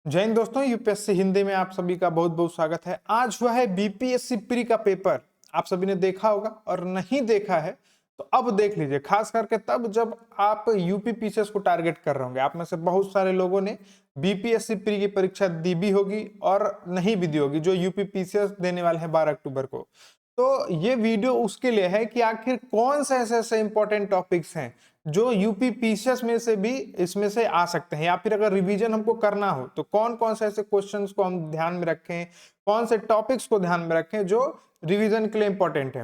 जय हिंद दोस्तों, यूपीएससी हिंदी में आप सभी का बहुत बहुत स्वागत है। आज हुआ है बीपीएससी प्री का पेपर। आप सभी ने देखा होगा और नहीं देखा है तो अब देख लीजिए, खास करके तब जब आप यूपी पीसीएस को टारगेट कर रहे होंगे। आप में से बहुत सारे लोगों ने बीपीएससी प्री की परीक्षा दी भी होगी और नहीं भी दी होगी, जो यूपी पीसीएस देने वाले हैं 12 अक्टूबर को। तो ये वीडियो उसके लिए है कि आखिर कौन से ऐसे ऐसे इंपॉर्टेंट टॉपिक्स हैं जो यूपी पीसीएस में से भी इसमें से आ सकते हैं, या फिर अगर रिवीजन हमको करना हो तो कौन कौन से ऐसे क्वेश्चंस को हम ध्यान में रखें, कौन से टॉपिक्स को ध्यान में रखें जो रिवीजन के लिए इंपॉर्टेंट है।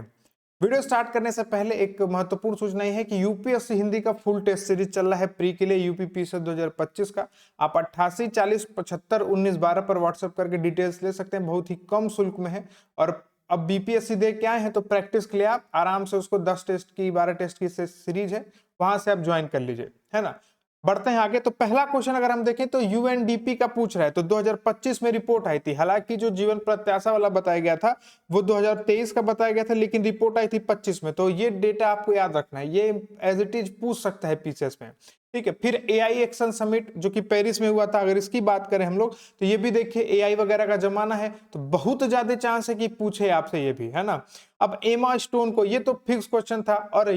वीडियो स्टार्ट करने से पहले एक महत्वपूर्ण सूचना यह है कि यूपीएससी हिंदी का फुल टेस्ट सीरीज चल रहा है प्री के लिए यूपी पीसीएस 2025 का। आप 88 40 75 19 12 पर व्हाट्सएप करके डिटेल्स ले सकते हैं, बहुत ही कम शुल्क में है। और अब बीपीएससी दे के आए हैं तो प्रैक्टिस के लिए आप आराम से उसको 10 टेस्ट की 12 टेस्ट की सीरीज है, वहां से आप ज्वाइन कर लीजिए, है ना। बढ़ते हैं आगे। तो पहला क्वेश्चन अगर हम देखें तो यूएनडीपी का पूछ रहा है। तो 2025 में रिपोर्ट आई थी, हालांकि जो जीवन प्रत्याशा वाला बताया गया था वो 2023 का बताया गया था, लेकिन रिपोर्ट आई थी 25 में। तो ये डेटा आपको याद रखना है, ये एज इट इज पूछ सकता है पीसीएस में, ठीक है। फिर एआई एक्शन समिट जो कि पेरिस में हुआ था, अगर इसकी बात करें हम लोग तो ये भी देखिए एआई वगैरह का जमाना है तो बहुत ज्यादा चांस है कि पूछे आपसे, ये भी है ना। अब एमा स्टोन को, ये तो फिक्स क्वेश्चन था और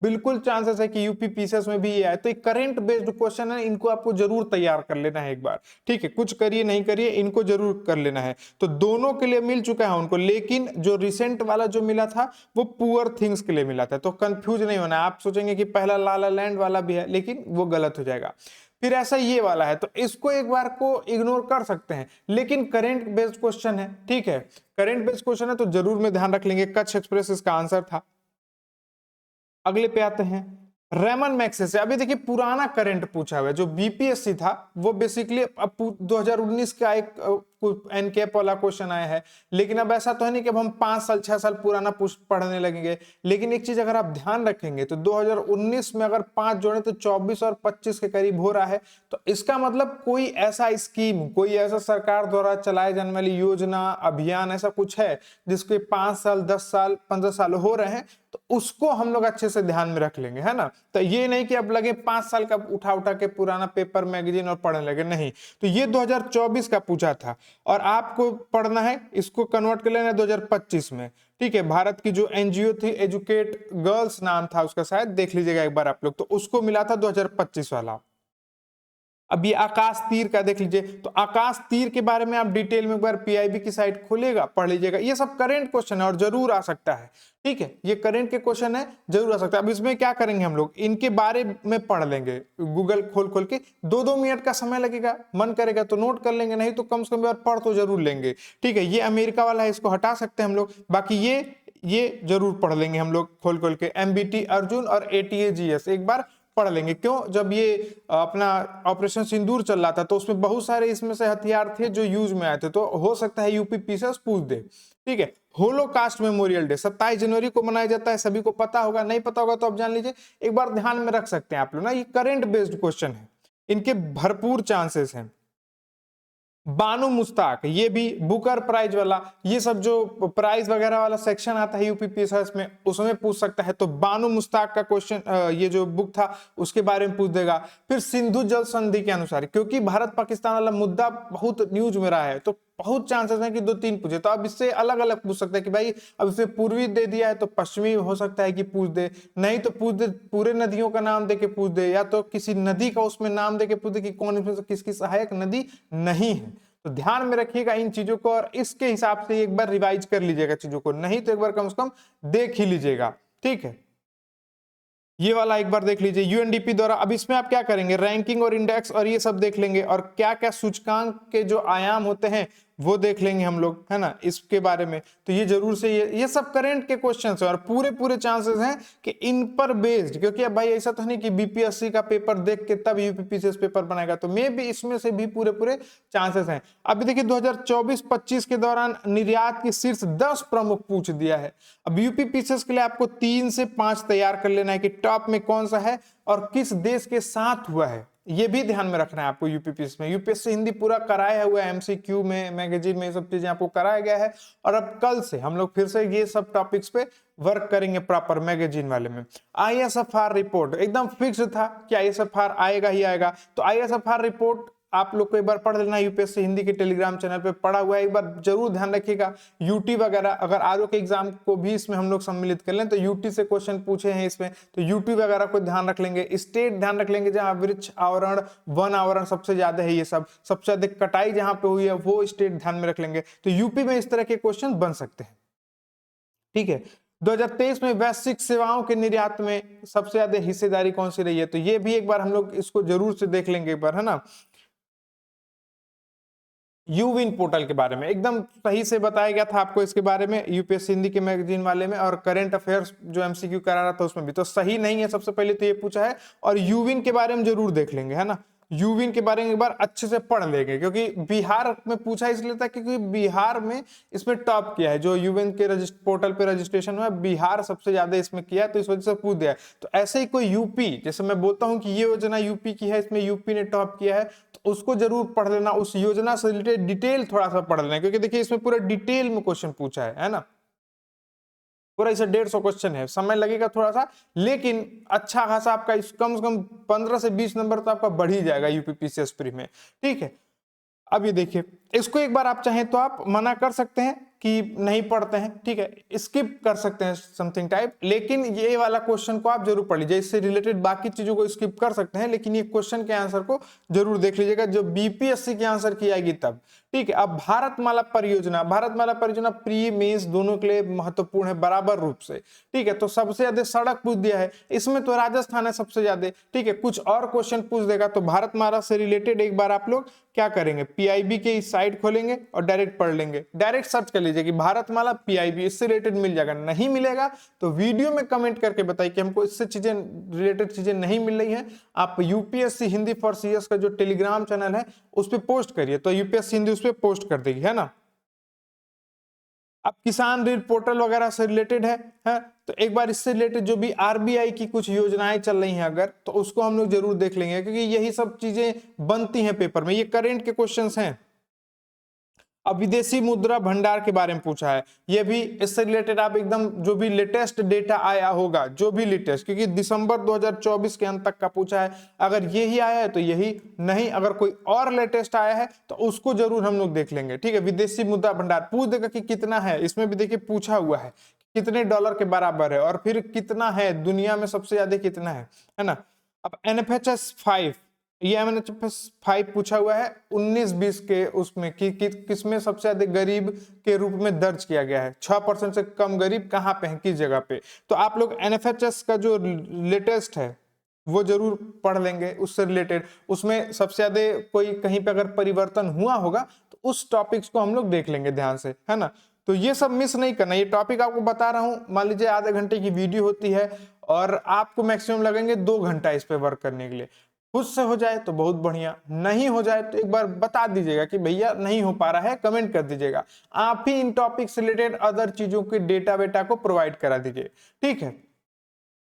बिल्कुल चांसेस है कि यूपी पीसीएस में भी ये आए। तो एक करंट बेस्ड क्वेश्चन है, इनको आपको जरूर तैयार कर लेना है एक बार, ठीक है। कुछ करिए नहीं करिए, इनको जरूर कर लेना है। तो दोनों के लिए मिल चुका है उनको, लेकिन जो रिसेंट वाला जो मिला था वो पुअर थिंग्स के लिए मिला था। तो कंफ्यूज नहीं होना, आप सोचेंगे कि पहला लाला लैंड वाला भी है, लेकिन वो गलत हो जाएगा। फिर ऐसा ये वाला है तो इसको एक बार को इग्नोर कर सकते हैं, लेकिन करंट बेस्ड क्वेश्चन है, ठीक है। करंट बेस्ड क्वेश्चन है तो जरूर में ध्यान रख लेंगे। कच्छ एक्सप्रेस इसका आंसर था। अगले पे आते हैं रेमन मैक्सेस से। अभी देखिए पुराना करंट पूछा हुआ है, जो बीपीएससी था वो बेसिकली अब 2019 का एक एनकेप वाला क्वेश्चन आया है। लेकिन अब ऐसा तो है नहीं कि अब हम 5 साल 6 साल पुराना पढ़ने लगेंगे। लेकिन एक चीज अगर आप ध्यान रखेंगे तो 2019 में अगर 5 जोड़े तो 24 और 25 के करीब हो रहा है। तो इसका मतलब कोई ऐसा स्कीम, कोई ऐसा सरकार द्वारा चलाए जाने वाली योजना, अभियान ऐसा कुछ है जिसके 5 साल 10 साल 15 साल हो रहे हैं, तो उसको हम लोग अच्छे से ध्यान में रख लेंगे, है ना। तो ये नहीं कि अब लगे 5 साल का उठा उठा के पुराना पेपर मैगजीन और पढ़ने लगे, नहीं। तो ये 2024 का पूछा था और आपको पढ़ना है, इसको कन्वर्ट कर लेना है 2025 में, ठीक है। भारत की जो एनजीओ थी एजुकेट गर्ल्स नाम था उसका, शायद देख लीजिएगा एक बार आप लोग, तो उसको मिला था 2025 वाला। अब ये आकाश तीर का देख लीजिए, तो आकाश तीर के बारे में आप डिटेल में एक बार पीआईबी की साइट खोलेगा पढ़ लीजिएगा। ये सब करंट क्वेश्चन है और जरूर आ सकता है, ठीक है। ये करंट के क्वेश्चन है, जरूर आ सकता है। अब इसमें क्या करेंगे हम लोग, इनके बारे में पढ़ लेंगे गूगल खोल खोल के। 2-2 मिनट का समय लगेगा, मन करेगा तो नोट कर लेंगे, नहीं तो कम से कम बार पढ़ तो जरूर लेंगे, ठीक है। ये अमेरिका वाला है, इसको हटा सकते हैं हम लोग। बाकी ये जरूर पढ़ लेंगे हम लोग खोल खोल के। एमबीटी अर्जुन और एटीए जीएस एक बार पढ़ लेंगे। क्यों, जब ये अपना ऑपरेशन सिंदूर चल रहा था तो उसमें बहुत सारे इसमें से हथियार थे जो यूज में आए थे, तो हो सकता है यूपी पीसीएस पूछ दे, ठीक है। होलोकास्ट मेमोरियल डे 27 जनवरी को मनाया जाता है, सभी को पता होगा, नहीं पता होगा तो आप जान लीजिए, एक बार ध्यान में रख सकते हैं आप लोग ना। ये करंट बेस्ड क्वेश्चन है, इनके भरपूर चांसेस हैं। बानू मुस्ताक, ये भी बुकर प्राइज वाला, ये सब जो प्राइज वगैरह वाला सेक्शन आता है यूपी पीसीएस में, उसमें पूछ सकता है। तो बानू मुस्ताक का क्वेश्चन, ये जो बुक था उसके बारे में पूछ देगा। फिर सिंधु जल संधि के अनुसार, क्योंकि भारत पाकिस्तान वाला मुद्दा बहुत न्यूज में रहा है, तो बहुत चांसेस है कि 2-3 पूछे। तो अब इससे अलग अलग पूछ सकते हैं कि भाई अब इसे पूर्वी दे दिया है तो पश्चिमी हो सकता है कि पूछ दे, नहीं तो पूछ दे पूरे नदियों का नाम दे के पूछ दे, या तो किसी नदी का उसमें नाम दे के पूछ दे कि कौन इसमें से किसकी सहायक नदी नहीं है। तो ध्यान में रखिएगा इन चीजों को और इसके हिसाब से एक बार रिवाइज कर लीजिएगा चीजों को, नहीं तो एक बार कम से कम देख ही लीजिएगा, ठीक है। ये वाला एक बार देख लीजिए यूएनडीपी द्वारा। अब इसमें आप क्या करेंगे, रैंकिंग और इंडेक्स और ये सब देख लेंगे, और क्या क्या सूचकांक के जो आयाम होते हैं वो देख लेंगे हम लोग, है ना, इसके बारे में। तो ये जरूर से ये सब करंट के क्वेश्चंस हैं और पूरे पूरे चांसेस हैं कि इन पर बेस्ड, क्योंकि अब भाई ऐसा तो नहीं कि बीपीएससी का पेपर देख के तब यूपीपीसीएस पेपर बनाएगा, तो मे भी इसमें से भी पूरे पूरे चांसेस हैं। अभी देखिए 2024-25 के दौरान निर्यात की शीर्ष 10 प्रमुख पूछ दिया है। अब यूपीपीसीएस के लिए आपको 3 से 5 तैयार कर लेना है कि टॉप में कौन सा है और किस देश के साथ हुआ है, ये भी ध्यान में रखना है आपको यूपीपीएससी में। यूपीएससी हिंदी पूरा कराया हुआ है, एमसीक्यू में, मैगजीन में, ये सब चीजें आपको कराया गया है। और अब कल से हम लोग फिर से ये सब टॉपिक्स पे वर्क करेंगे प्रॉपर मैगजीन वाले में। आईएसएफआर रिपोर्ट एकदम फिक्स था कि आईएसएफआर आएगा ही आएगा, तो आईएसएफआर रिपोर्ट आप लोग को एक बार पढ़ लेना, यूपीएससी हिंदी के टेलीग्राम चैनल पे पढ़ा हुआ है, एक बार जरूर ध्यान रखिएगा। यूटी वगैरह अगर आरओ के एग्जाम को भी इसमें हम लोग सम्मिलित कर लें तो यूटी से क्वेश्चन पूछे हैं इसमें, तो यूटी वगैरह को ध्यान रख लेंगे। स्टेट ध्यान रख लेंगे जहां वृक्ष आवरण, वन आवरण सबसे ज्यादा है, ये सब सबसे अधिक कटाई जहां पे हुई है वो स्टेट ध्यान में रख लेंगे। तो यूपी में इस तरह के क्वेश्चन बन सकते हैं। ठीक है, 2023 में वैश्विक सेवाओं के निर्यात में सबसे ज्यादा हिस्सेदारी कौन सी रही है, तो ये भी एक बार हम लोग इसको जरूर से देख लेंगे एक बार, है ना। यूविन पोर्टल के बारे में एकदम सही से बताया गया था आपको इसके बारे में यूपीएससी हिंदी के मैगजीन वाले में, और करंट अफेयर्स जो एमसीक्यू करा रहा था उसमें भी। तो सही नहीं है, सबसे पहले तो ये पूछा है। और यूविन के बारे में जरूर देख लेंगे, है ना। यूविन के बारे में एक बार अच्छे से पढ़ लेंगे, क्योंकि बिहार में पूछा इसलिए था क्योंकि बिहार में इसमें टॉप किया है, जो यूविन के पोर्टल पे रजिस्ट्रेशन हुआ बिहार सबसे ज्यादा इसमें किया है, तो इस वजह से पूछ दिया है। तो ऐसे ही कोई यूपी, जैसे मैं बोलता हूं कि ये योजना यूपी की है, इसमें यूपी ने टॉप किया है, तो उसको जरूर पढ़ लेना, उस योजना से रिलेटेड डिटेल थोड़ा सा पढ़ लेना, क्योंकि देखिए इसमें पूरा डिटेल में क्वेश्चन पूछा है ना। पूरा इसे 150 क्वेश्चन है, समय लगेगा थोड़ा सा, लेकिन अच्छा खासा आपका कम से कम 15 से 20 नंबर तो आपका बढ़ ही जाएगा यूपीपीसीएस प्री में। ठीक है, अब ये देखिए, इसको एक बार आप चाहें तो आप मना कर सकते हैं कि नहीं पढ़ते हैं, ठीक है, स्किप कर सकते हैं समथिंग टाइप, लेकिन ये वाला क्वेश्चन को आप जरूर पढ़ लीजिए। इससे रिलेटेड बाकी चीजों को स्किप कर सकते हैं, लेकिन ये क्वेश्चन के आंसर को जरूर देख लीजिएगा, जो बीपीएससी के आंसर की आएगी तब। ठीक है, अब भारतमाला परियोजना, भारतमाला परियोजना प्री मेंस दोनों के लिए महत्वपूर्ण है बराबर रूप से। ठीक है, तो सबसे ज्यादा सड़क पूछ दिया है, इसमें तो राजस्थान है सबसे ज्यादा। ठीक है, कुछ और क्वेश्चन पूछ देगा, तो भारतमाला से रिलेटेड एक बार आप लोग क्या करेंगे, पीआईबी के साइट खोलेंगे और डायरेक्ट पढ़ लेंगे, डायरेक्ट सर्च कर लीजिए कि भारतमाला पीआईबी, इससे रिलेटेड मिल जाएगा। नहीं मिलेगा तो वीडियो में कमेंट करके बताइए कि हमको इससे चीजें रिलेटेड चीजें नहीं मिल रही हैं। आप यूपीएससी हिंदी फॉर सीएस का जो टेलीग्राम चैनल है उस पर पोस्ट करिए, तो यूपीएससी हिंदी उस पर पोस्ट कर देगी, है ना। अब किसान ऋण पोर्टल वगैरह से रिलेटेड है, तो एक बार इससे रिलेटेड जो भी आरबीआई की कुछ योजनाएं चल रही हैं अगर, तो उसको हम लोग जरूर देख लेंगे, क्योंकि यही सब चीजें बनती हैं पेपर में, ये करंट के क्वेश्चंस हैं। अब विदेशी मुद्रा भंडार के बारे में पूछा है, ये भी इससे रिलेटेड आप एकदम जो भी लेटेस्ट डेटा आया होगा, जो भी लेटेस्ट, क्योंकि दिसंबर 2024 के अंत तक का पूछा है, अगर यही आया है तो यही, नहीं अगर कोई और लेटेस्ट आया है तो उसको जरूर हम लोग देख लेंगे। ठीक है, विदेशी मुद्रा भंडार पूछ देगा कि कितना है, इसमें भी देखिए पूछा हुआ है कितने डॉलर के बराबर है, और फिर कितना है दुनिया में सबसे ज्यादा कितना है ना। अब एनएफएचएस 5, ये एमएनएचएस 5 पूछा हुआ है 19-20 के उसमें किसमें सबसे ज्यादा गरीब के रूप में दर्ज किया गया है, 6% से कम गरीब कहां पे है, किस जगह पे। तो आप लोग एनएफएचएस का जो लेटेस्ट है वो जरूर पढ़ लेंगे, उससे रिलेटेड उसमें सबसे ज्यादा कोई कहीं पे अगर परिवर्तन हुआ होगा तो उस टॉपिक्स को हम लोग देख लेंगे ध्यान से, है ना। तो ये सब मिस नहीं करना, ये टॉपिक आपको बता रहा हूं, मान लीजिए आधे घंटे की वीडियो होती है और आपको मैक्सिमम लगेंगे 2 घंटा इस पे वर्क करने के लिए। खुद से हो जाए तो बहुत बढ़िया, नहीं हो जाए तो एक बार बता दीजिएगा कि भैया नहीं हो पा रहा है, कमेंट कर दीजिएगा, आप ही इन टॉपिक से रिलेटेड अदर चीजों के डेटा वेटा को प्रोवाइड करा दीजिए। ठीक है,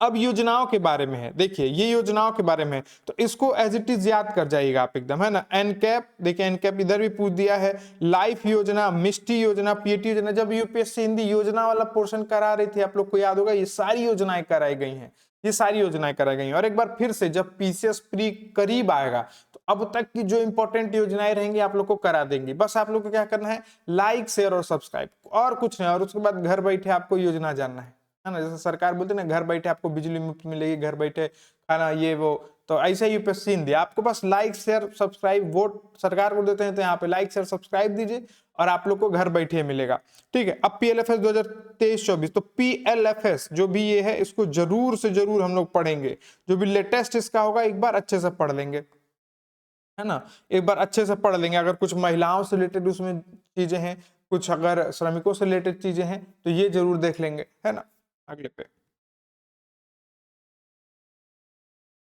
अब योजनाओं के बारे में है, देखिए ये योजनाओं के बारे में है, तो इसको एज इट इज याद कर जाइएगा आप एकदम, है ना। एनकैप, देखिए एनकैप इधर भी पूछ दिया है, लाइफ योजना, मिष्टी योजना, पीएटी योजना, जब यूपीएससी हिंदी योजना वाला पोर्शन करा रही थी आप लोग को याद होगा, ये सारी योजनाएं कराई गई हैं, ये सारी योजनाएं कराई गई हैं। और एक बार फिर से जब पीसीएस प्री करीब आएगा तो अब तक की जो इंपॉर्टेंट योजनाएं रहेंगी आप लोग को करा देंगी, बस आप लोग को क्या करना है, लाइक शेयर और सब्सक्राइब, और कुछ नहीं, और उसके बाद घर बैठे आपको योजना जानना है ना। जैसे सरकार बोलती है ना, घर बैठे आपको बिजली मुफ्त मिलेगी, घर बैठे खाना ये वो, तो ऐसे ही यूपीएससी हिंदी आपको बस लाइक शेयर सब्सक्राइब, वोट सरकार को देते हैं तो यहाँ पे लाइक शेयर सब्सक्राइब दीजिए और आप लोग को घर बैठे मिलेगा। ठीक है, अब पीएलएफएस 2023-24, तो पीएलएफएस जो भी ये है इसको जरूर से जरूर हम लोग पढ़ेंगे, जो भी लेटेस्ट इसका होगा एक बार अच्छे से पढ़ लेंगे, है ना, एक बार अच्छे से पढ़ लेंगे। अगर कुछ महिलाओं से रिलेटेड उसमें चीजें हैं, कुछ अगर श्रमिकों से रिलेटेड चीजें हैं तो ये जरूर देख लेंगे, है ना। अगले पे,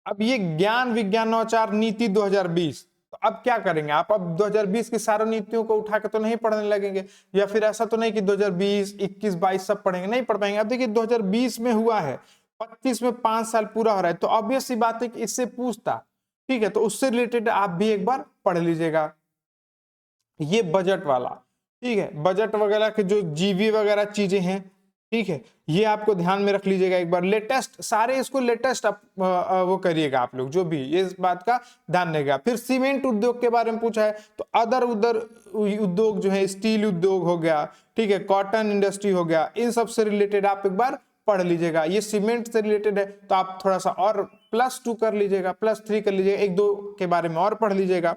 अब ये ज्ञान विज्ञान नवाचार नीति 2020, तो अब क्या करेंगे आप, अब 2020 की सारी नीतियों को उठा के तो नहीं पढ़ने लगेंगे, या फिर ऐसा तो नहीं कि 2020, 21, 22 सब पढ़ेंगे, नहीं पढ़ पाएंगे। अब देखिए 2020 में हुआ है, 25 में 5 साल पूरा हो रहा है, तो ऑब्वियस सी बात है कि इससे पूछता। ठीक है, तो उससे रिलेटेड आप भी एक बार पढ़ लीजिएगा, ये बजट वाला। ठीक है, बजट वगैरह के जो जीवी वगैरह चीजें हैं ठीक है, ये आपको ध्यान में रख लीजिएगा एक बार। लेटेस्ट सारे इसको लेटेस्ट आप वो करिएगा आप लोग, जो भी ये इस बात का ध्यान रहेगा। फिर सीमेंट उद्योग के बारे में पूछा है, तो अदर उधर उद्योग जो है, स्टील उद्योग हो गया, ठीक है, कॉटन इंडस्ट्री हो गया, इन सब से रिलेटेड आप एक बार पढ़ लीजिएगा। ये सीमेंट से रिलेटेड है तो आप थोड़ा सा और +2 कर लीजिएगा, +3 कर लीजिएगा, एक दो के बारे में और पढ़ लीजिएगा।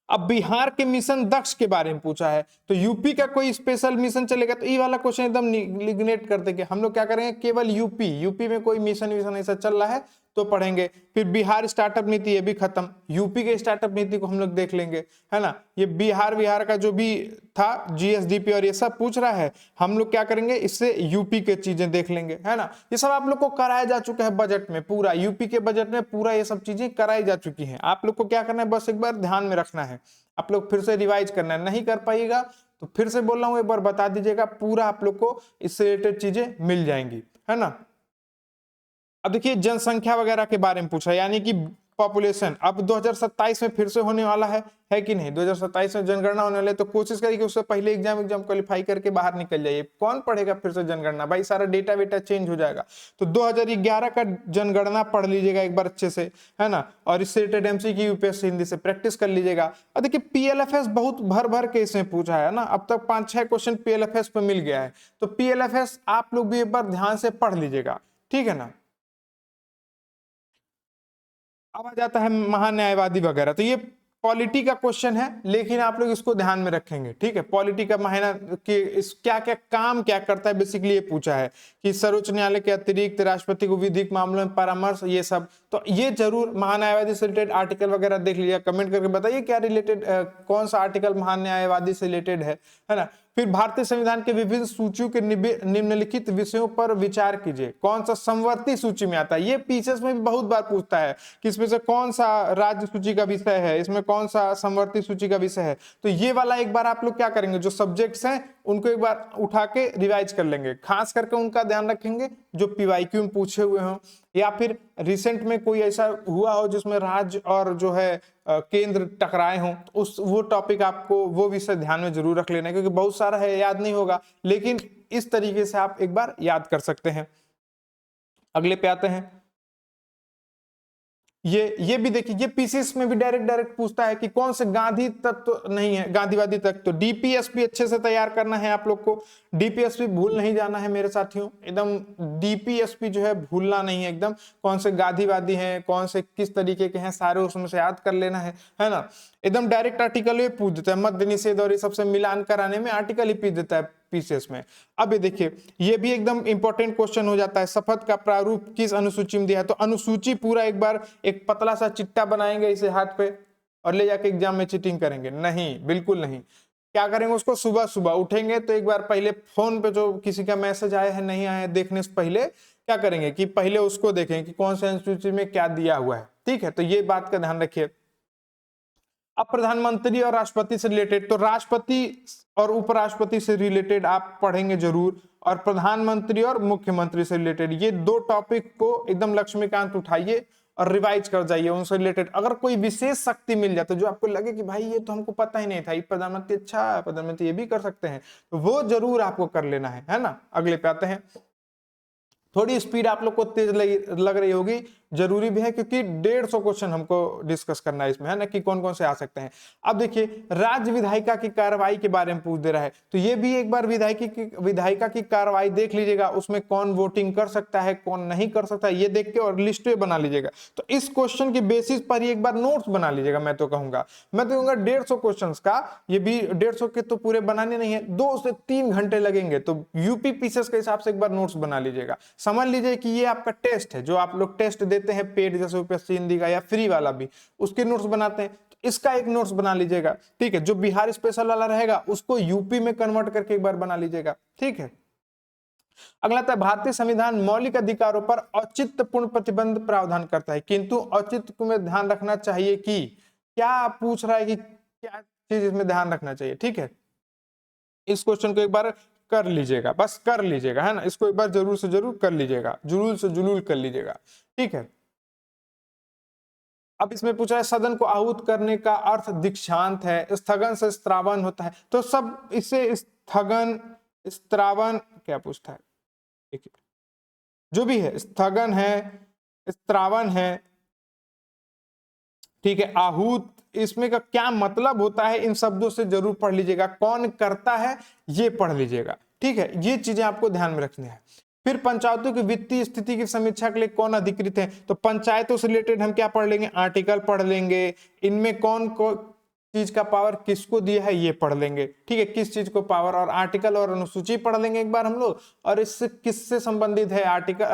अब बिहार के मिशन दक्ष के बारे में पूछा है, तो यूपी का कोई स्पेशल मिशन चलेगा, तो ये वाला क्वेश्चन एकदम निग्नेट कर देंगे। हम लोग क्या करेंगे, केवल यूपी में कोई मिशन विशन ऐसा चल रहा है तो पढ़ेंगे। फिर बिहार स्टार्टअप नीति, ये भी खत्म। यूपी के स्टार्टअप नीति को हम लोग देख लेंगे, है ना। ये बिहार का जो भी था जीएसडीपी और ये सब पूछ रहा है, हम लोग क्या करेंगे, इससे यूपी के चीजें देख लेंगे, है ना। ये सब आप लोग को कराया जा चुका है बजट में, पूरा यूपी के बजट में पूरा ये सब चीजें कराई जा चुकी हैं। आप लोग को क्या करना है, बस एक बार ध्यान में रखना है, आप लोग फिर से रिवाइज करना है। नहीं कर पाइएगा तो फिर से बोल रहा हूं, एक बार बता दीजिएगा, पूरा आप लोग को इससे रिलेटेड चीजें मिल जाएंगी, है ना। अब देखिए जनसंख्या वगैरह के बारे में पूछा, यानी कि पॉपुलेशन अब 2027 में फिर से होने वाला है कि नहीं। 2027 में जनगणना होने वाली है, तो कोशिश करिए कि उससे पहले एग्जाम क्वालिफाई करके बाहर निकल जाइए। कौन पढ़ेगा फिर से जनगणना, भाई सारा डेटा वेटा चेंज हो जाएगा। तो 2011 का जनगणना पढ़ लीजिएगा एक बार अच्छे से, है ना, और इससे रिलेटेड एमसीक्यू यूपीएससी हिंदी से प्रैक्टिस कर लीजिएगा। और देखिए पीएलएफएस बहुत भर भर के इसमें पूछा है ना, अब तक 5-6 क्वेश्चन पीएलएफएस पे मिल गया है, तो पीएलएफएस आप लोग भी एक बार ध्यान से पढ़ लीजिएगा, ठीक है ना। अब आ जाता है महान्यायवादी वगैरह, तो ये पॉलिटी का क्वेश्चन है, लेकिन आप लोग इसको ध्यान में रखेंगे, ठीक है। पॉलिटी का महीना कि इस क्या क्या काम क्या करता है, बेसिकली ये पूछा है कि सर्वोच्च न्यायालय के अतिरिक्त राष्ट्रपति को विधिक मामलों में परामर्श, ये सब, तो ये जरूर महान्यायवादी से रिलेटेड आर्टिकल वगैरह देख लीजिए। कमेंट करके बताइए क्या रिलेटेड, कौन सा आर्टिकल महान्यायवादी से रिलेटेड है ना। फिर भारतीय संविधान के विभिन्न सूचियों के निम्नलिखित विषयों पर विचार कीजिए, कौन सा समवर्ती सूची में आता है। ये पीसीएस में भी बहुत बार पूछता है कि इसमें से कौन सा राज्य सूची का विषय है, इसमें कौन सा समवर्ती सूची का विषय है। तो ये वाला एक बार आप लोग क्या करेंगे, जो सब्जेक्ट्स हैं उनको एक बार उठा के रिवाइज कर लेंगे, खास करके उनका ध्यान रखेंगे जो पीवाईक्यू में पूछे हुए हों, या फिर रिसेंट में कोई ऐसा हुआ हो जिसमें राज्य और जो है केंद्र टकराए हों, तो उस वो टॉपिक आपको, वो विषय ध्यान में जरूर रख लेना है, क्योंकि बहुत सारा है याद नहीं होगा, लेकिन इस तरीके से आप एक बार याद कर सकते हैं। अगले पे आते हैं, ये भी देखिए, ये पीसीएस में भी डायरेक्ट पूछता है कि कौन से गांधी तत्व तो नहीं है, गांधीवादी तत्व। तो डीपीएसपी अच्छे से तैयार करना है आप लोग को, डीपीएसपी भूल नहीं जाना है मेरे साथियों, एकदम डीपीएसपी जो है भूलना नहीं है एकदम। कौन से गांधीवादी हैं, कौन से किस तरीके के हैं, सारे उसमें से याद कर लेना है ना। एकदम डायरेक्ट आर्टिकल ये पूछ देता है, मद्य निषेध और ये सबसे मिलान कराने में आर्टिकल ही पूछ देता है पीसीएस में। अब ये देखिए, ये भी एकदम इंपॉर्टेंट क्वेश्चन हो जाता है, शपथ का प्रारूप किस अनुसूची में दिया है। तो अनुसूची पूरा एक बार एक पतला सा चिट्टा बनाएंगे इसे हाथ पे और ले जाके एग्जाम में चीटिंग करेंगे? नहीं, बिल्कुल नहीं। क्या करेंगे, उसको सुबह सुबह उठेंगे तो एक बार पहले फोन पे जो किसी का मैसेज आया है नहीं आया है देखने से पहले क्या करेंगे कि पहले उसको देखें कि कौन सा अनुसूची में क्या दिया हुआ है, ठीक है। तो ये बात का ध्यान रखिए। अब प्रधानमंत्री और राष्ट्रपति से रिलेटेड, तो राष्ट्रपति और उपराष्ट्रपति से रिलेटेड आप पढ़ेंगे जरूर, और प्रधानमंत्री और मुख्यमंत्री से रिलेटेड, ये दो टॉपिक को एकदम लक्ष्मीकांत उठाइए और रिवाइज कर जाइए उनसे रिलेटेड। अगर कोई विशेष शक्ति मिल जाए तो जो आपको लगे कि भाई ये तो हमको पता ही नहीं था, ये प्रधानमंत्री, अच्छा प्रधानमंत्री ये भी कर सकते हैं, तो वो जरूर आपको कर लेना है ना। अगले पे आते हैं, थोड़ी स्पीड आप लोग को तेज लग रही होगी, जरूरी भी है क्योंकि 150 क्वेश्चन हमको डिस्कस करना है इसमें, है ना, कि कौन कौन से आ सकते हैं। अब देखिए राज्य विधायिका की कार्रवाई के बारे में पूछ दे रहा है, तो ये भी एक बार विधायिका की कार्रवाई देख लीजिएगा, उसमें कौन वोटिंग कर सकता है कौन नहीं कर सकता है, ये देख के और लिस्ट बना लीजिएगा। तो इस क्वेश्चन के बेसिस पर ही एक बार नोट्स बना लीजिएगा। मैं तो कहूंगा 150 क्वेश्चन का, ये भी 150 के तो पूरे बनाने नहीं है, 2 से 3 घंटे लगेंगे, तो यूपी पीसीएस के हिसाब से एक बार नोट्स बना लीजिएगा। समझ लीजिए कि ये आपका टेस्ट है, जो आप लोग टेस्ट देते हैं पेड, जैसे यूपीएससी हिंदी का या फ्री वाला भी, उसके नोट्स बनाते हैं, तो इसका एक नोट्स बना लीजिएगा, ठीक है। जो बिहार स्पेशल वाला रहेगा उसको यूपी में कन्वर्ट करके एक बार बना लीजिएगा, ठीक है। अगला था, भारतीय संविधान मौलिक अधिकारों पर औचित्यपूर्ण प्रतिबंध प्रावधान करता है, किंतु औचित्य में ध्यान रखना चाहिए कि क्या पूछ रहा है कि क्या चीज इसमें ध्यान रखना चाहिए, ठीक है। इस क्वेश्चन को एक बार कर लीजिएगा, बस कर लीजिएगा, है ना, इसको एक बार जरूर से जरूर कर लीजिएगा, जुलूल से जुलूल कर लीजिएगा, ठीक है। अब इसमें पूछा है सदन को आहूत करने का अर्थ दीक्षांत है, स्थगन से स्त्रावन होता है, तो सब इससे स्थगन स्त्रावन क्या पूछता है, देखिए जो भी है, स्थगन है, स्त्रावन है, ठीक है, आहूत, इसमें का क्या मतलब होता है इन शब्दों से जरूर पढ़ लीजिएगा। कौन करता है ये पढ़ लीजिएगा, ठीक है, ये चीजें आपको ध्यान में रखनी है। फिर पंचायतों की वित्तीय स्थिति की समीक्षा के लिए कौन अधिकृत है, तो पंचायतों से रिलेटेड हम क्या पढ़ लेंगे, आर्टिकल पढ़ लेंगे, इनमें कौन को चीज का पावर किसको दिया है ये पढ़ लेंगे, ठीक है, किस चीज को पावर, और आर्टिकल और अनुसूची पढ़ लेंगे एक बार हम लोग, और इससे किससे संबंधित है आर्टिकल,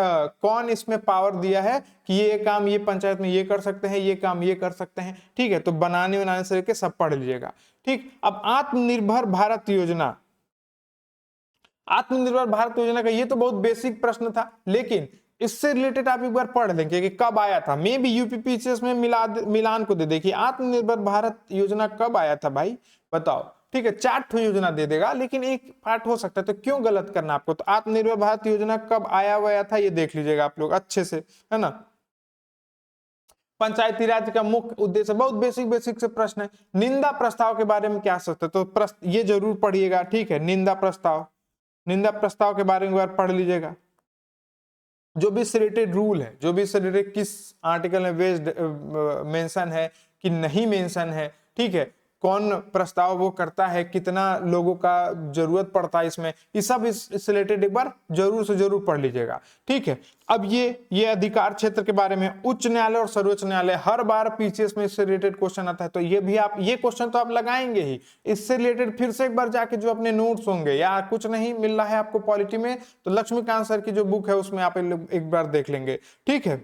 कौन इसमें पावर दिया है कि ये काम ये पंचायत में ये कर सकते हैं, ये काम ये कर सकते हैं, ठीक है, तो बनाने से लेके सब पढ़ लीजिएगा। ठीक, अब आत्मनिर्भर भारत योजना, आत्मनिर्भर भारत योजना का ये तो बहुत बेसिक प्रश्न था, लेकिन इससे रिलेटेड आप एक बार पढ़ लेंगे कि कब आया था, मे भी यूपीपीसीएस में मिलान को दे देखिए आत्मनिर्भर भारत योजना कब आया था भाई बताओ, ठीक है, 4 योजना दे देगा लेकिन एक पार्ट हो सकता है, तो क्यों गलत करना आपको, तो आत्मनिर्भर भारत योजना कब आया था ये देख लीजिएगा आप लोग अच्छे से, है ना। पंचायती राज का मुख्य उद्देश्य, बहुत बेसिक से प्रश्न है। निंदा प्रस्ताव के बारे में क्या सोचते, तो ये जरूर पढ़िएगा, ठीक है, निंदा प्रस्ताव के बारे में पढ़ लीजिएगा। जो भी रिलेटेड रूल है, जो भी रिलेटेड किस आर्टिकल में बेस्ड मेंशन है कि नहीं मेंशन है, ठीक है, कौन प्रस्ताव वो करता है, कितना लोगों का जरूरत पड़ता है इसमें, ये सब इस रिलेटेड एक बार जरूर से जरूर पढ़ लीजिएगा, ठीक है। अब ये अधिकार क्षेत्र के बारे में, उच्च न्यायालय और सर्वोच्च न्यायालय, हर बार पीसीएस में इससे रिलेटेड क्वेश्चन आता है, तो ये भी आप ये क्वेश्चन तो आप लगाएंगे ही, इससे रिलेटेड फिर से एक बार जाके जो अपने नोट्स होंगे या कुछ नहीं मिल रहा है आपको पॉलिटी में, तो लक्ष्मीकांत सर की जो बुक है उसमें आप एक बार देख लेंगे, ठीक है।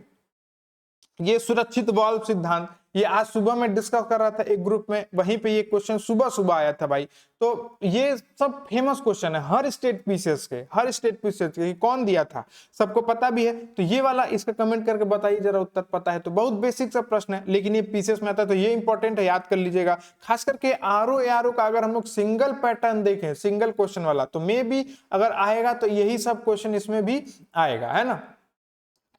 ये सुरक्षित वाल्व सिद्धांत, ये आज सुबह में डिस्कस कर रहा था एक ग्रुप में, वहीं पे ये क्वेश्चन सुबह आया था भाई, तो ये सब फेमस क्वेश्चन है हर स्टेट पीसीएस के कौन दिया था सबको पता भी है, तो ये वाला इसका कमेंट करके बताइए जरा उत्तर पता है, तो बहुत बेसिक सा प्रश्न है लेकिन ये पीसीएस में आता है, तो ये इंपॉर्टेंट है, याद कर लीजिएगा। खास करके आरओ का अगर हम लोग सिंगल पैटर्न देखें, सिंगल क्वेश्चन वाला, तो मे भी अगर आएगा तो यही सब क्वेश्चन इसमें भी आएगा, है ना।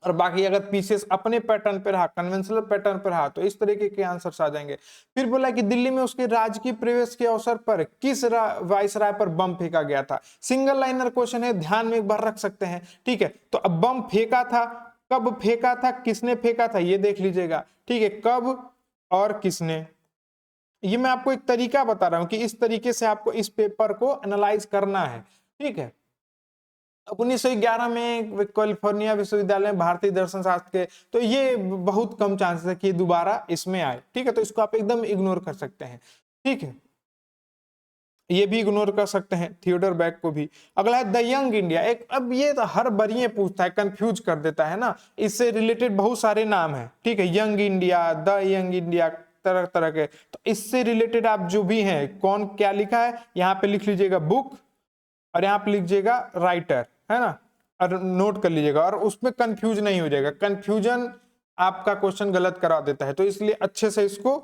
और बाकी अगर पीसीएस अपने पैटर्न पे रहा, कन्वेंशनल पैटर्न पे रहा, तो इस तरीके के आंसर्स आ जाएंगे। फिर बोला कि दिल्ली में उसके राजकीय प्रवेश के अवसर पर किस वायसराय पर बम फेंका गया था, सिंगल लाइनर क्वेश्चन है, ध्यान में एक बार रख सकते हैं, ठीक है। तो अब बम फेंका था, कब फेंका था, किसने फेंका था, ये देख लीजिएगा, ठीक है, कब और किसने, ये मैं आपको एक तरीका बता रहा हूं कि इस तरीके से आपको इस पेपर को एनालाइज करना है, ठीक है। 1911 में कैलिफोर्निया विश्वविद्यालय में भारतीय दर्शन शास्त्र के, तो ये बहुत कम चांसेस है कि दोबारा इसमें आए, ठीक है, तो इसको आप एकदम इग्नोर कर सकते हैं, ठीक है, ये भी इग्नोर कर सकते हैं, थियोडर बैक को भी। अगला है द यंग इंडिया, एक अब ये तो हर बार पूछता है, कंफ्यूज कर देता है ना, इससे रिलेटेड बहुत सारे नाम है, ठीक है, young India, the young India, तरह तरह के, तो इससे रिलेटेड आप जो भी हैं, कौन क्या लिखा है यहाँ पे लिख लीजिएगा बुक, और यहाँ पे लीजिएगा राइटर, है ना, और नोट कर लीजिएगा, और उसमें कंफ्यूज नहीं हो जाएगा, कंफ्यूजन आपका क्वेश्चन गलत करा देता है, तो इसलिए अच्छे से इसको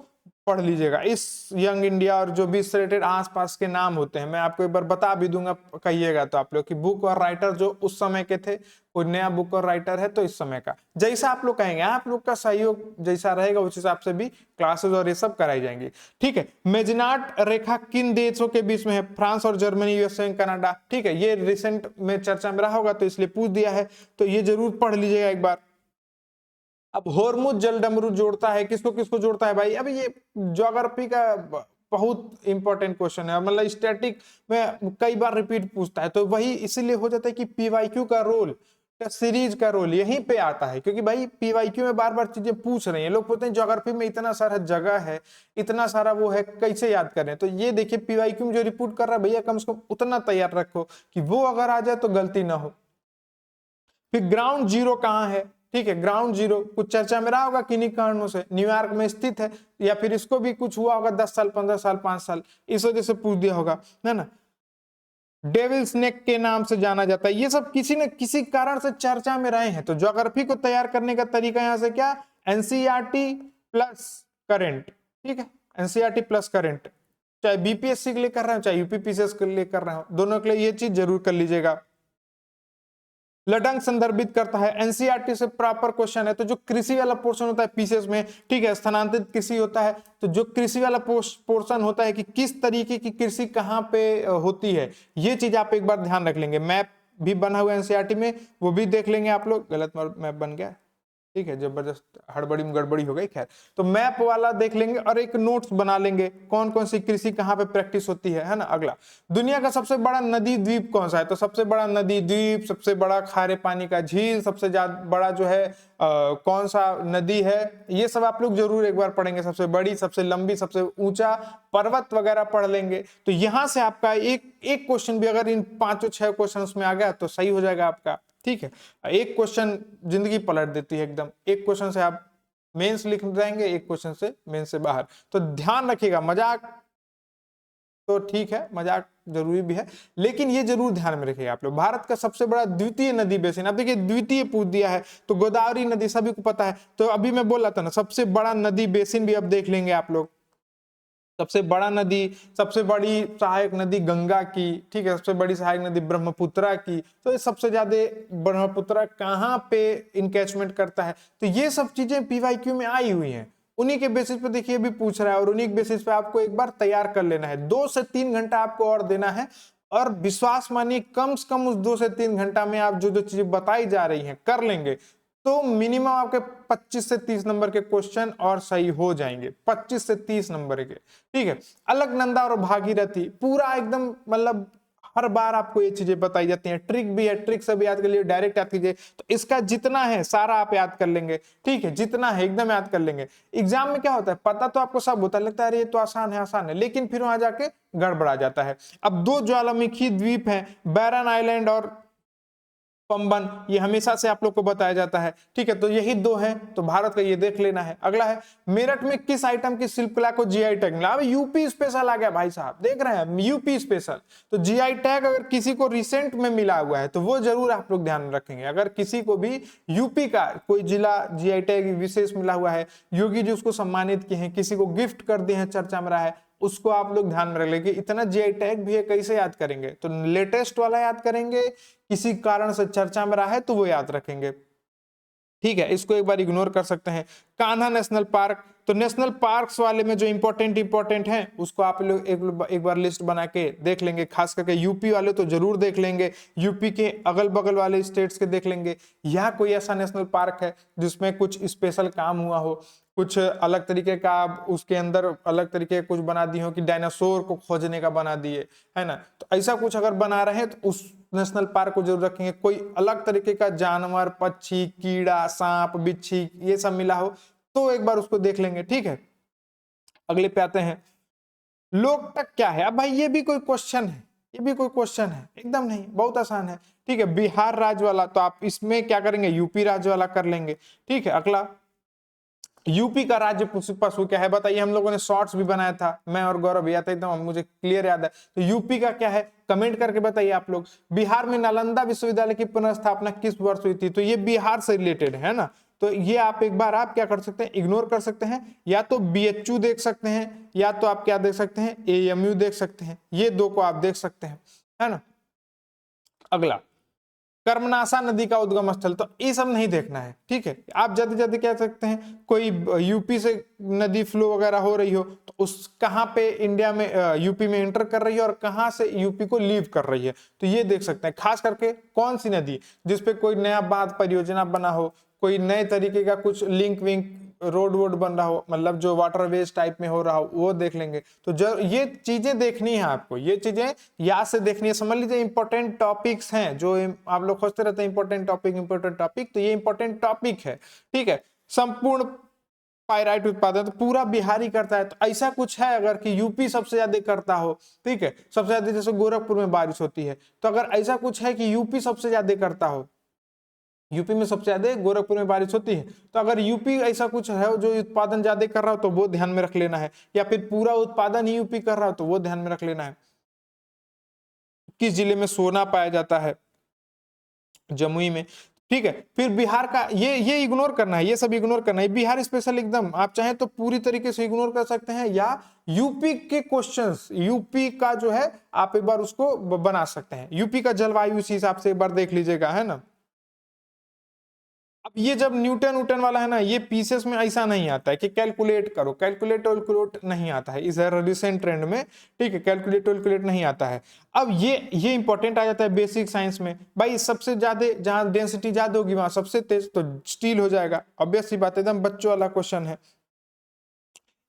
पढ़ लीजिएगा। इस यंग इंडिया और जो भी रिलेटेड आसपास के नाम होते हैं मैं आपको एक बार बता भी दूंगा, कहिएगा तो आप लोग कि बुक और राइटर जो उस समय के थे, कोई नया बुक और राइटर है तो इस समय का, जैसा आप लोग कहेंगे, आप लोग का सहयोग जैसा रहेगा उस हिसाब से भी क्लासेस और ये सब कराई जाएंगी, ठीक है। मेजनाट रेखा किन देशों के बीच में है, फ्रांस और जर्मनी, यूएसए, कनाडा, ठीक है, ये रिसेंट में चर्चा में रहा होगा तो इसलिए पूछ दिया है, तो ये जरूर पढ़ लीजिएगा एक बार। अब होर्मुज जलडमरू जोड़ता है, किसको किसको जोड़ता है भाई, अब ये ज्योग्राफी का बहुत इंपॉर्टेंट क्वेश्चन है, मतलब स्टैटिक में कई बार रिपीट पूछता है, तो वही इसीलिए हो जाता है कि पीवाईक्यू का रोल, सीरीज का रोल यहीं पे आता है, क्योंकि भाई पीवाईक्यू में बार बार चीजें पूछ रही हैं, लोग बोलते हैं ज्योग्राफी में इतना सारा जगह है, इतना सारा वो है, कैसे याद करें, तो ये देखिए पीवाईक्यू में जो रिपोर्ट कर रहा है भैया कम से कम उतना तैयार रखो कि वो अगर आ जाए तो गलती ना हो। फिर ग्राउंड जीरो कहाँ है, ठीक है, ग्राउंड जीरो कुछ चर्चा में रहा होगा किन्हीं कारणों से, न्यूयॉर्क में स्थित है, या फिर इसको भी कुछ हुआ होगा 10 साल 15 साल 5 साल, इस वजह से पूछ दिया होगा, है ना। डेविल्स नेक के नाम से जाना जाता है, ये सब किसी न किसी कारण से चर्चा में रहे हैं, तो ज्योग्राफी को तैयार करने का तरीका यहाँ से क्या, एनसीईआरटी प्लस करंट, ठीक है, एनसीईआरटी प्लस करंट, चाहे बीपीएससी के लिए कर रहे हो चाहे यूपीपीसीएस के लिए कर रहे हो, दोनों के लिए ये चीज जरूर कर लीजिएगा। लडंग संदर्भित करता है, एनसीईआरटी से प्रॉपर क्वेश्चन है, तो जो कृषि वाला पोर्शन होता है पीसीएस में, ठीक है, स्थानांतरित कृषि होता है, तो जो कृषि वाला पोर्शन होता है कि किस तरीके की कृषि कहाँ पे होती है, ये चीज आप एक बार ध्यान रख लेंगे, मैप भी बना हुआ है एनसीईआरटी में, वो भी देख लेंगे आप लोग। गलत मैप बन गया, ठीक है, जबरदस्त हड़बड़ी में गड़बड़ी हो गई। खैर, तो मैप वाला देख लेंगे और एक नोट्स बना लेंगे कौन कौन सी कृषि कहाँ पे प्रैक्टिस होती है ना। अगला, दुनिया का सबसे बड़ा नदी द्वीप कौन सा है? तो सबसे बड़ा नदी द्वीप, सबसे बड़ा खारे पानी का झील, सबसे ज्यादा बड़ा जो है कौन सा नदी है, ये सब आप लोग जरूर एक बार पढ़ेंगे। सबसे बड़ी, सबसे लंबी, सबसे ऊंचा पर्वत वगैरह पढ़ लेंगे। तो यहां से आपका एक एक क्वेश्चन भी अगर इन 5-6 क्वेश्चन में आ गया तो सही हो जाएगा आपका, ठीक है। एक क्वेश्चन जिंदगी पलट देती है एकदम। एक क्वेश्चन से आप मेंस लिख जाएंगे, एक क्वेश्चन से मेंस से बाहर। तो ध्यान रखिएगा, मजाक तो ठीक है, मजाक जरूरी भी है, लेकिन ये जरूर ध्यान में रखिएगा आप लोग। भारत का सबसे बड़ा द्वितीय नदी बेसिन, अब देखिए द्वितीय पूछ दिया है तो गोदावरी नदी सभी को पता है। तो अभी मैं बोल रहा था ना, सबसे बड़ा नदी बेसिन भी अब देख लेंगे आप लोग। सबसे बड़ा नदी, सबसे बड़ी सहायक नदी गंगा की, ठीक है, सबसे बड़ी सहायक नदी ब्रह्मपुत्रा की। तो ये सबसे ज्यादा ब्रह्मपुत्रा कहाँ पे इनकैचमेंट करता है? तो ये सब चीजें पीवाईक्यू में आई हुई हैं, उन्हीं के बेसिस पे देखिए भी पूछ रहा है, और उन्हीं के बेसिस पे आपको एक बार तैयार कर लेना है। 2 से 3 घंटा आपको और देना है, और विश्वास मानिए कम से कम उस 2 से 3 घंटा में आप जो जो चीजें बताई जा रही हैं कर लेंगे तो मिनिमम आपके 25 से 30 नंबर के क्वेश्चन और सही हो जाएंगे, 25 से 30 नंबर के, ठीक है। अलकनंदा और भागीरथी पूरा एकदम, मतलब हर बार आपको ये चीजें बताई जाती हैं। ट्रिक भी है, ट्रिक से भी याद कर लिए, डायरेक्ट याद कीजिए। तो इसका जितना है सारा आप याद कर लेंगे, ठीक है, जितना है एकदम याद कर लेंगे। एग्जाम में क्या होता है, पता तो आपको सब होता है, लगता है अरे ये तो आसान है आसान है, लेकिन फिर वहां जाके गड़बड़ा जाता है। अब 2 ज्वालामुखी द्वीप हैं, बैरन आइलैंड और पंबन, ये हमेशा से आप लोग को बताया जाता है, ठीक है। तो यही 2 हैं, तो भारत का ये देख लेना है। अगला है, मेरठ में किस आइटम की शिल्पकला को जीआई टैग मिला? अब यूपी स्पेशल आ गया भाई साहब, देख रहे हैं यूपी स्पेशल। तो जीआई टैग अगर किसी को रिसेंट में मिला हुआ है तो वो जरूर आप लोग ध्यान में रखेंगे। अगर किसी को भी यूपी का कोई जिला जीआई टैग विशेष मिला हुआ है, योगी जी उसको सम्मानित किए हैं, किसी को गिफ्ट कर दिए हैं, चर्चा में रहा है, उसको आप लोग ध्यान में रख लेंगे। इतना जीआई टैग भी है, कैसे याद करेंगे? तो लेटेस्ट वाला याद करेंगे, किसी कारण से चर्चा में रहा है तो वो याद रखेंगे, ठीक है। इसको एक बार इग्नोर कर सकते हैं। कान्हा नेशनल पार्क, तो नेशनल पार्क्स वाले में जो इंपॉर्टेंट हैं उसको आप लोग एक बार लिस्ट बना के देख लेंगे। खास करके यूपी वाले तो जरूर देख लेंगे, यूपी के अगल बगल वाले स्टेट्स के देख लेंगे। यहाँ कोई ऐसा नेशनल पार्क है जिसमें कुछ स्पेशल काम हुआ हो, कुछ अलग तरीके का उसके अंदर अलग तरीके कुछ बना दिए हो कि डायनासोर को खोजने का बना दिए, है ना। तो ऐसा कुछ अगर बना रहे हैं तो उस नेशनल पार्क को जरूर रखेंगे। कोई अलग तरीके का जानवर, पक्षी, कीड़ा, सांप, बिच्छी, ये सब मिला हो तो एक बार उसको देख लेंगे, ठीक है। अगले पे आते हैं, लोकटक क्या है? अब भाई ये भी कोई क्वेश्चन है, ये भी कोई क्वेश्चन है? एकदम नहीं, बहुत आसान है, ठीक है। बिहार राज्य वाला, तो आप इसमें क्या करेंगे, यूपी राज्य वाला कर लेंगे, ठीक है। अगला, यूपी का राज्य पशु क्या है? बताइए, हम लोगों ने शॉर्ट्स भी बनाया था, मैं और गौरव भैया था, एकदम मुझे क्लियर याद है। तो यूपी का क्या है, कमेंट करके बताइए आप लोग। बिहार में नालंदा विश्वविद्यालय की पुनर्स्थापना किस वर्ष हुई थी? तो ये बिहार से रिलेटेड है ना, तो ये आप एक बार आप क्या कर सकते हैं, इग्नोर कर सकते हैं। या तो बीएचयू देख सकते हैं, या तो आप क्या देख सकते हैं, एएमयू देख सकते हैं, ये 2 को आप देख सकते हैं, है ना। अगला, कर्मनाशा नदी का उद्गम स्थल, तो ये सब नहीं देखना है, ठीक है। आप जल्दी जल्दी कह सकते हैं कोई यूपी से नदी फ्लो वगैरह हो रही हो तो उस कहां पे इंडिया में यूपी में एंटर कर रही है और कहां से यूपी को लीव कर रही है, तो ये देख सकते हैं। खास करके कौन सी नदी जिसपे कोई नया बांध परियोजना बना हो, कोई नए तरीके का कुछ लिंक विंक रोड वोड बन रहा हो, मतलब जो वाटरवेज टाइप में हो रहा हो, वो देख लेंगे। तो जो ये चीजें देखनी है आपको, ये चीजें याद से देखनी है। समझ लीजिए इंपॉर्टेंट टॉपिक्स हैं जो आप लोग खोजते रहते हैं, इंपॉर्टेंट टॉपिक, तो ये इंपॉर्टेंट टॉपिक है, ठीक है। संपूर्ण पाइराइट उत्पादन तो पूरा बिहार ही करता है, तो ऐसा कुछ है अगर कि यूपी सबसे ज्यादा करता हो, ठीक है, सबसे ज्यादा जैसे गोरखपुर में बारिश होती है, तो अगर ऐसा कुछ है कि यूपी सबसे ज्यादा करता हो, यूपी में सबसे ज्यादा गोरखपुर में बारिश होती है, तो अगर यूपी ऐसा कुछ है जो उत्पादन ज्यादा कर रहा हो तो वो ध्यान में रख लेना है, या फिर पूरा उत्पादन ही यूपी कर रहा हो तो वो ध्यान में रख लेना है। किस जिले में सोना पाया जाता है? जमुई में, ठीक है। फिर बिहार का ये इग्नोर करना है, ये सब इग्नोर करना है। बिहार स्पेशल एकदम आप चाहें तो पूरी तरीके से इग्नोर कर सकते हैं, या यूपी के क्वेश्चंस, यूपी का जो है आप एक बार उसको बना सकते हैं। यूपी का जलवायु इसी हिसाब से एक बार देख लीजिएगा, है ना। अब अब ये जब न्यूटन न्यूटन वाला है ना, ये पीसेस में ऐसा नहीं आता है कि कैलकुलेट करो, कैलकुलेट नहीं आता है इस रिसेंट ट्रेंड में, ठीक है, कैलकुलेट नहीं आता है। अब ये इंपॉर्टेंट आ जाता है बेसिक साइंस में, भाई सबसे ज्यादा जहां डेंसिटी ज्यादा होगी वहां सबसे तेज तो स्टील हो जाएगा, ऑब्वियस सी बात है, एकदम बच्चों वाला क्वेश्चन है।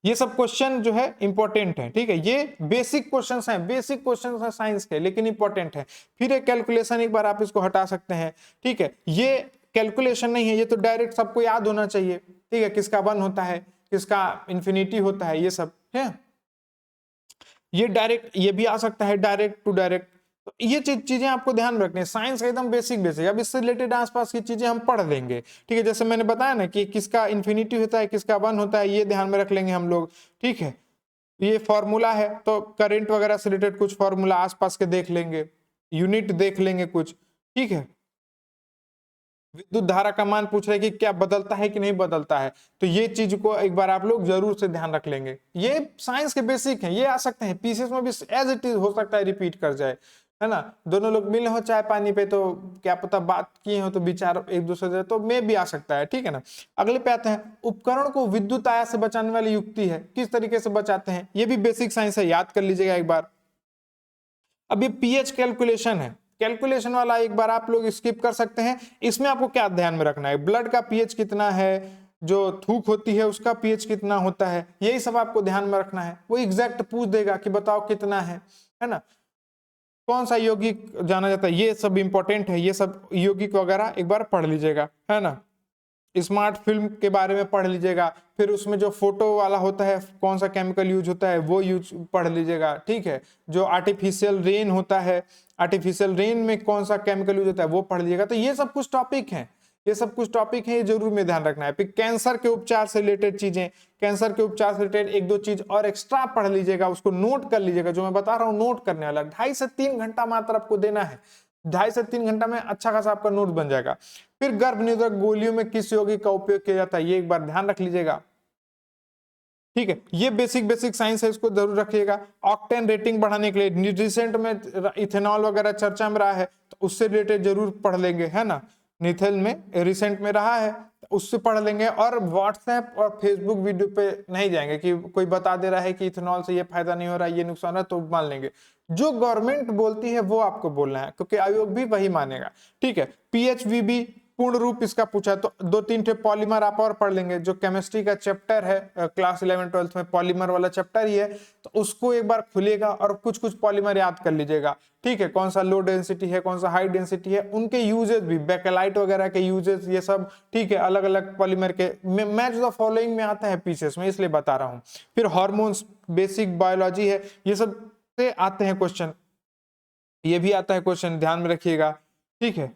ये सब क्वेश्चन जो है इंपॉर्टेंट है, ठीक है, ये बेसिक क्वेश्चंस हैं, बेसिक क्वेश्चंस हैं साइंस के, लेकिन इंपॉर्टेंट है। फिर एक कैलकुलेशन, एक बार आप इसको हटा सकते हैं, ठीक है, ये कैलकुलेशन नहीं है, ये तो डायरेक्ट सबको याद होना चाहिए, ठीक है, किसका 1 होता है, किसका इंफिनिटी होता है, ये सब है, ये डायरेक्ट, ये भी आ सकता है डायरेक्ट टू डायरेक्ट। तो ये चीजें आपको ध्यान में रखनी है, साइंस का एकदम बेसिक बेसिक। अब इससे रिलेटेड आसपास की चीजें हम पढ़ लेंगे, ठीक है, जैसे मैंने बताया ना कि किसका इन्फिनिटी होता है, किसका 1 होता है, ये ध्यान में रख लेंगे हम लोग, ठीक है। ये फॉर्मूला है तो करंट वगैरह से रिलेटेड कुछ फॉर्मूला आसपास के देख लेंगे, यूनिट देख लेंगे कुछ, ठीक है। विद्युत धारा का मान पूछ रहे कि क्या बदलता है कि नहीं बदलता है, तो ये चीज को एक बार आप लोग जरूर से ध्यान रख लेंगे। ये साइंस के बेसिक हैं, ये आ सकते हैं पीसीएस में भी, एज इट इज हो सकता है रिपीट कर जाए, है ना, दोनों लोग मिले हो चाय पानी पे तो क्या पता बात किए हो तो विचार एक दूसरे से तो में भी आ सकता है, ठीक है ना। अगले पे आते हैं, उपकरण को विद्युत आया से बचाने वाली युक्ति है, किस तरीके से बचाते हैं, ये भी बेसिक साइंस है, याद कर लीजिएगा एक बार। अब ये पीएच कैलकुलेशन है, कैलकुलेशन वाला एक बार आप लोग स्किप कर सकते हैं। इसमें आपको क्या ध्यान में रखना है, ब्लड का पीएच कितना है, जो थूक होती है उसका पीएच कितना होता है, यही सब आपको ध्यान में रखना है। वो एग्जैक्ट पूछ देगा कि बताओ कितना है ना, कौन सा यौगिक जाना जाता है, ये सब इंपॉर्टेंट है, ये सब यौगिक वगैरह एक बार पढ़ लीजिएगा, है ना। स्मार्ट फिल्म के बारे में पढ़ लीजिएगा, फिर उसमें जो फोटो वाला होता है कौन सा केमिकल यूज होता है वो यूज पढ़ लीजिएगा, ठीक है। जो आर्टिफिशियल रेन होता है, आर्टिफिशियल रेन में कौन सा केमिकल यूज होता है वो पढ़ लीजिएगा। तो ये सब कुछ टॉपिक हैं, ये सब कुछ टॉपिक है, ये जरूर में ध्यान रखना है। फिर कैंसर के उपचार से रिलेटेड चीजें, कैंसर के उपचार से रिलेटेड एक दो चीज और एक्स्ट्रा पढ़ लीजिएगा, उसको नोट कर लीजिएगा, जो मैं बता रहा हूँ नोट करने वाला। 2.5 से 3 घंटा मात्र आपको देना है, 2.5 से 3 घंटा में अच्छा खासा आपका नोट बन जाएगा। फिर गर्भ निरोधक गोलियों में किस यौगिक का उपयोग किया जाता है, ये एक बार ध्यान रख लीजिएगा, ठीक है। ये बेसिक बेसिक साइंस है, इसको जरूर रखिएगा। ऑक्टेन रेटिंग बढ़ाने के लिए रिसेंट में इथेनॉल वगैरह चर्चा में रहा है तो उससे रिलेटेड जरूर पढ़ लेंगे, है ना, निथल में रिसेंट में रहा है उससे पढ़ लेंगे। और व्हाट्सएप और फेसबुक वीडियो पे नहीं जाएंगे कि कोई बता दे रहा है कि इथेनॉल से ये फायदा नहीं हो रहा है, ये नुकसान है, तो मान लेंगे। जो गवर्नमेंट बोलती है वो आपको बोलना है, क्योंकि आयोग भी वही मानेगा, ठीक है। पीएचवीबी पूर्ण रूप इसका पूछा तो 2-3 ठे पॉलीमर आप और पढ़ लेंगे, जो केमिस्ट्री का चैप्टर है क्लास 11-12 में पॉलीमर वाला चैप्टर ही है, तो उसको एक बार खुलेगा और कुछ कुछ पॉलीमर याद कर लीजिएगा, ठीक है। कौन सा लो डेंसिटी है, कौन सा हाई डेंसिटी है, उनके यूजेस भी, बेकेलाइट वगैरह के यूजेस, ये सब, ठीक है, अलग अलग पॉलीमर के मैच द फॉलोइंग में आता है पीसेस में, इसलिए बता रहा हूं। फिर हार्मोन्स, बेसिक बायोलॉजी है, ये सब से आते हैं क्वेश्चन, ये भी आता है क्वेश्चन, ध्यान में रखिएगा, ठीक है।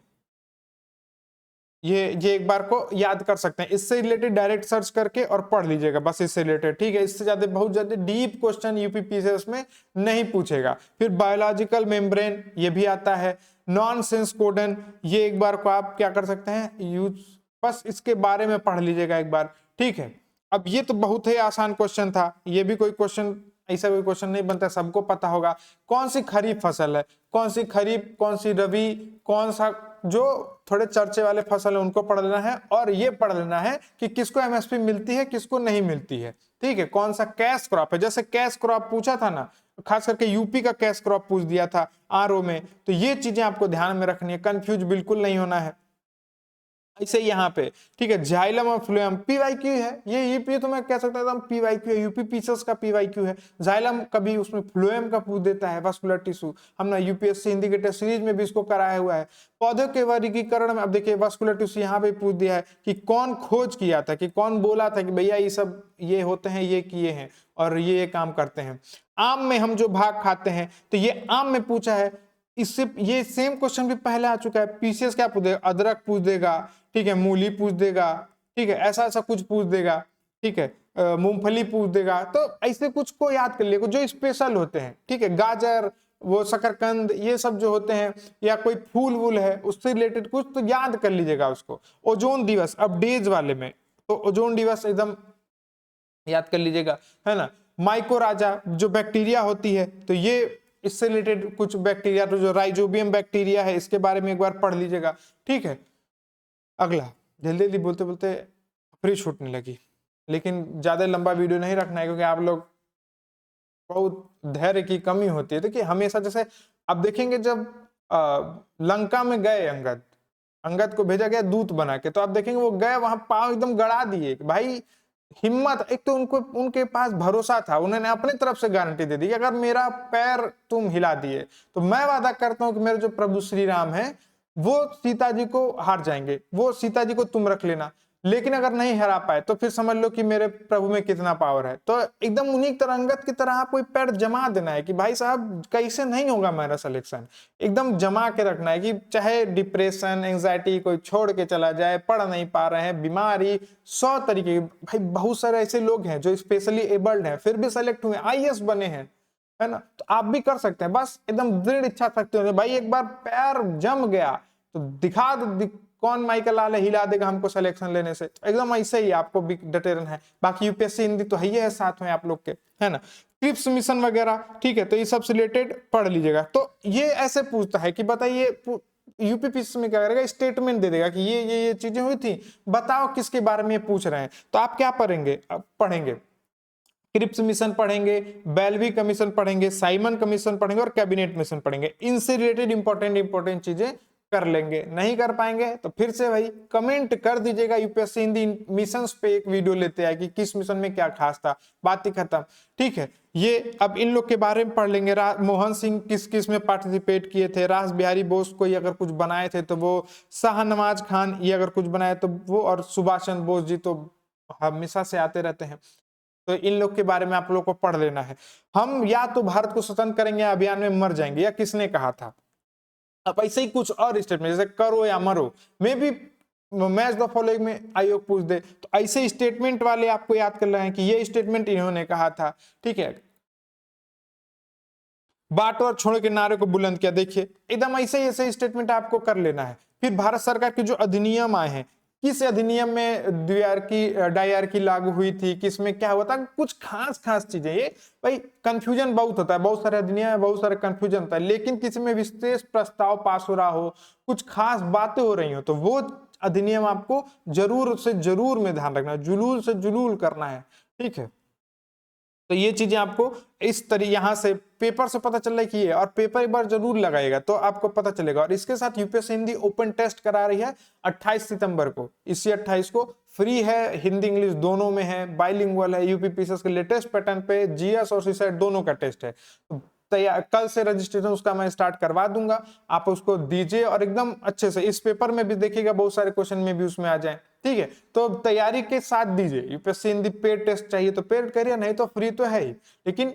ये एक बार को याद कर सकते हैं, इससे रिलेटेड डायरेक्ट सर्च करके और पढ़ लीजिएगा बस, इससे रिलेटेड, ठीक है। इससे ज्यादा बहुत ज्यादा डीप क्वेश्चन यूपीपीसीएस में नहीं पूछेगा। फिर बायोलॉजिकल मेम्ब्रेन, ये भी आता है। नॉन सेंस कोडन, ये एक बार को आप क्या कर सकते हैं यूज, बस इसके बारे में पढ़ लीजिएगा एक बार, ठीक है। अब ये तो बहुत ही आसान क्वेश्चन था, ये भी कोई क्वेश्चन ऐसा कोई क्वेश्चन नहीं बनता, सबको पता होगा। कौन सी खरीफ फसल है, कौन सी खरीफ, कौन सी रबी, कौन सा, जो थोड़े चर्चे वाले फसल है उनको पढ़ लेना है। और ये पढ़ लेना है कि किसको एमएसपी मिलती है, किसको नहीं मिलती है, ठीक है। कौन सा कैश क्रॉप है, जैसे कैश क्रॉप पूछा था ना, खास करके यूपी का कैश क्रॉप पूछ दिया था आरओ में, तो ये चीजें आपको ध्यान में रखनी है, कंफ्यूज बिल्कुल नहीं होना है। ऐसे यहाँ पे, ठीक है, जाइलम और फ्लोएम पीवाईक्यू है, ये तो मैं कह सकता था पीवाईक्यू है, यूपी पीसेस का पीवाईक्यू है। जाइलम कभी उसमें फ्लोएम का पूछ देता है, वास्कुलर टिश्यू, हमने यूपीएससी हिंदी के टेस्ट सीरीज में भी इसको कराया हुआ है। पौधों के वर्गीकरण में अब देखिए वास्कुलर टिश्यू यहाँ पे पूछ दिया है कि कौन खोज किया था, कि कौन बोला था कि भैया ये सब ये होते हैं, ये किए हैं और ये काम करते हैं। आम में हम जो भाग खाते हैं, तो ये आम में पूछा है। इससे ये सेम क्वेश्चन भी पहले आ चुका है, पीसीएस क्या पूछ देगा, अदरक पूछ देगा, ठीक है, मूली पूछ देगा, ठीक है, ऐसा ऐसा कुछ पूछ देगा, ठीक है, मूंगफली पूछ देगा। तो ऐसे कुछ को याद कर लिएगा जो स्पेशल होते हैं, ठीक है, गाजर, वो शकरकंद, ये सब जो होते हैं, या कोई फूल वूल है उससे रिलेटेड कुछ, तो याद कर लीजिएगा उसको। ओजोन दिवस, अब डेज वाले में तो ओजोन दिवस एकदम याद कर लीजिएगा, है ना। माइकोराजा जो बैक्टीरिया होती है, तो ये इससे रिलेटेड कुछ बैक्टीरिया, तो जो राइजोबियम बैक्टीरिया है इसके बारे में एक बार पढ़ लीजिएगा, ठीक है। अगला जल्दी जल्दी बोलते बोलते फ्री छूटने लगी, लेकिन ज्यादा लंबा वीडियो नहीं रखना है क्योंकि आप लोग बहुत धैर्य की कमी होती है। देखिए हमेशा जैसे आप देखेंगे जब लंका में गए अंगद, अंगद को भेजा गया दूत बना के, तो आप देखेंगे वो गए वहां पांव एकदम गड़ा दिए भाई। हिम्मत, एक तो उनको उनके पास भरोसा था, उन्होंने अपने तरफ से गारंटी दे दी कि अगर मेरा पैर तुम हिला दिए तो मैं वादा करता हूं कि मेरे जो प्रभु श्री राम है वो सीता जी को हार जाएंगे, वो सीता जी को तुम रख लेना। लेकिन अगर नहीं हरा पाए तो फिर समझ लो कि मेरे प्रभु में कितना पावर है। तो एकदम उन्हीं तरह अंगद की तरह आपको पैर जमा देना है कि भाई साहब कैसे नहीं होगा मेरा सिलेक्शन, एकदम जमा के रखना है कि चाहे डिप्रेशन एंजाइटी कोई छोड़ के चला जाए, पढ़ नहीं पा रहे हैं, बीमारी 100 तरीके, भाई बहुत सारे ऐसे लोग हैं जो स्पेशली एबल्ड हैं फिर भी सेलेक्ट हुए, आईएएस बने हैं, है ना। तो आप भी कर सकते हैं, बस एकदम दृढ़ इच्छा शक्ति होनी, भाई एक बार पैर जम गया तो दिखा दो कौन माइकल लाल हिला देगा हमको सिलेक्शन लेने से, एकदम ऐसे ही आपको भी डटे रहना है। बाकी यूपीएससी हिंदी तो है ही है साथ में आप लोग के, है ना, क्रिप्स मिशन वगैरह, ठीक है, तो ये सब से रिलेटेड पढ़ लीजिएगा। तो ये ऐसे पूछता है कि बताइए यूपीपीएससी में क्या करेगा, स्टेटमेंट दे देगा कि ये चीजें हुई थी, बताओ किसके बारे में पूछ रहे हैं। तो आप क्या पढ़ेंगे, पढ़ेंगे क्रिप्स मिशन पढ़ेंगे, बेल्वी कमीशन पढ़ेंगे, साइमन कमीशन पढ़ेंगे और कैबिनेट मिशन पढ़ेंगे। इनसे रिलेटेड इंपॉर्टेंट चीजें कर लेंगे। नहीं कर पाएंगे तो फिर से भाई कमेंट कर दीजिएगा, यूपीएससी हिंदी मिशन पे एक वीडियो लेते हैं कि किस मिशन में क्या खास था, बात ही खत्म, ठीक है। ये अब इन लोग के बारे में पढ़ लेंगे, मोहन सिंह किस किस में पार्टिसिपेट किए थे, रास बिहारी बोस कोई अगर कुछ बनाए थे तो वो, शाहनवाज खान ये अगर कुछ बनाए तो वो, और सुभाष चंद्र बोस जी तो हमेशा से आते रहते हैं। तो इन लोग के बारे में आप लोग को पढ़ लेना है। हम या तो भारत को स्वतंत्र करेंगे अभियान में मर जाएंगे, या किसने कहा था। अब ऐसे ही कुछ और स्टेटमेंट जैसे करो या मरो, में भी मैच द फॉलोइंग में आयोग पूछ दे तो ऐसे स्टेटमेंट वाले आपको याद कर रहे हैं कि ये स्टेटमेंट इन्होंने कहा था, ठीक है। बांटो और छोड़ो के नारे को बुलंद किया, देखिए एकदम ऐसे ही ऐसे स्टेटमेंट आपको कर लेना है। फिर भारत सरकार के जो अधिनियम आए हैं, किस अधिनियम में डायरकी लागू हुई थी, किस में क्या हुआ था, कुछ खास चीजें। ये भाई कंफ्यूजन बहुत होता है, बहुत सारे अधिनियम है, बहुत सारे कंफ्यूजन होता है, लेकिन किसी में विशेष प्रस्ताव पास हो रहा हो, कुछ खास बातें हो रही हो, तो वो अधिनियम आपको जरूर से जरूर में ध्यान रखना है, जुलूल से जुलूल करना है, ठीक है। तो ये चीजें आपको इस तरह यहां से पेपर से पता चल रहा है कि ये, और पेपर एक बार जरूर लगाएगा तो आपको पता चलेगा। और इसके साथ यूपीएससी हिंदी ओपन टेस्ट करा रही है 28 सितंबर को, इसी 28 को फ्री है, हिंदी इंग्लिश दोनों में है, बाइलिंगुअल है, यूपीपीएससी के लेटेस्ट पैटर्न पे जीएस और सीसेट दोनों का टेस्ट है। तो तैयार, कल से रजिस्ट्रेशन उसका मैं स्टार्ट करवा दूंगा, आप उसको दीजिए और एकदम अच्छे से इस पेपर में भी देखिएगा, बहुत सारे क्वेश्चन में भी उसमें आ जाए, ठीक है। तो तैयारी के साथ दीजिए, यूपीएससी हिंदी पेड टेस्ट चाहिए तो पेड करिए, नहीं तो फ्री तो है ही, लेकिन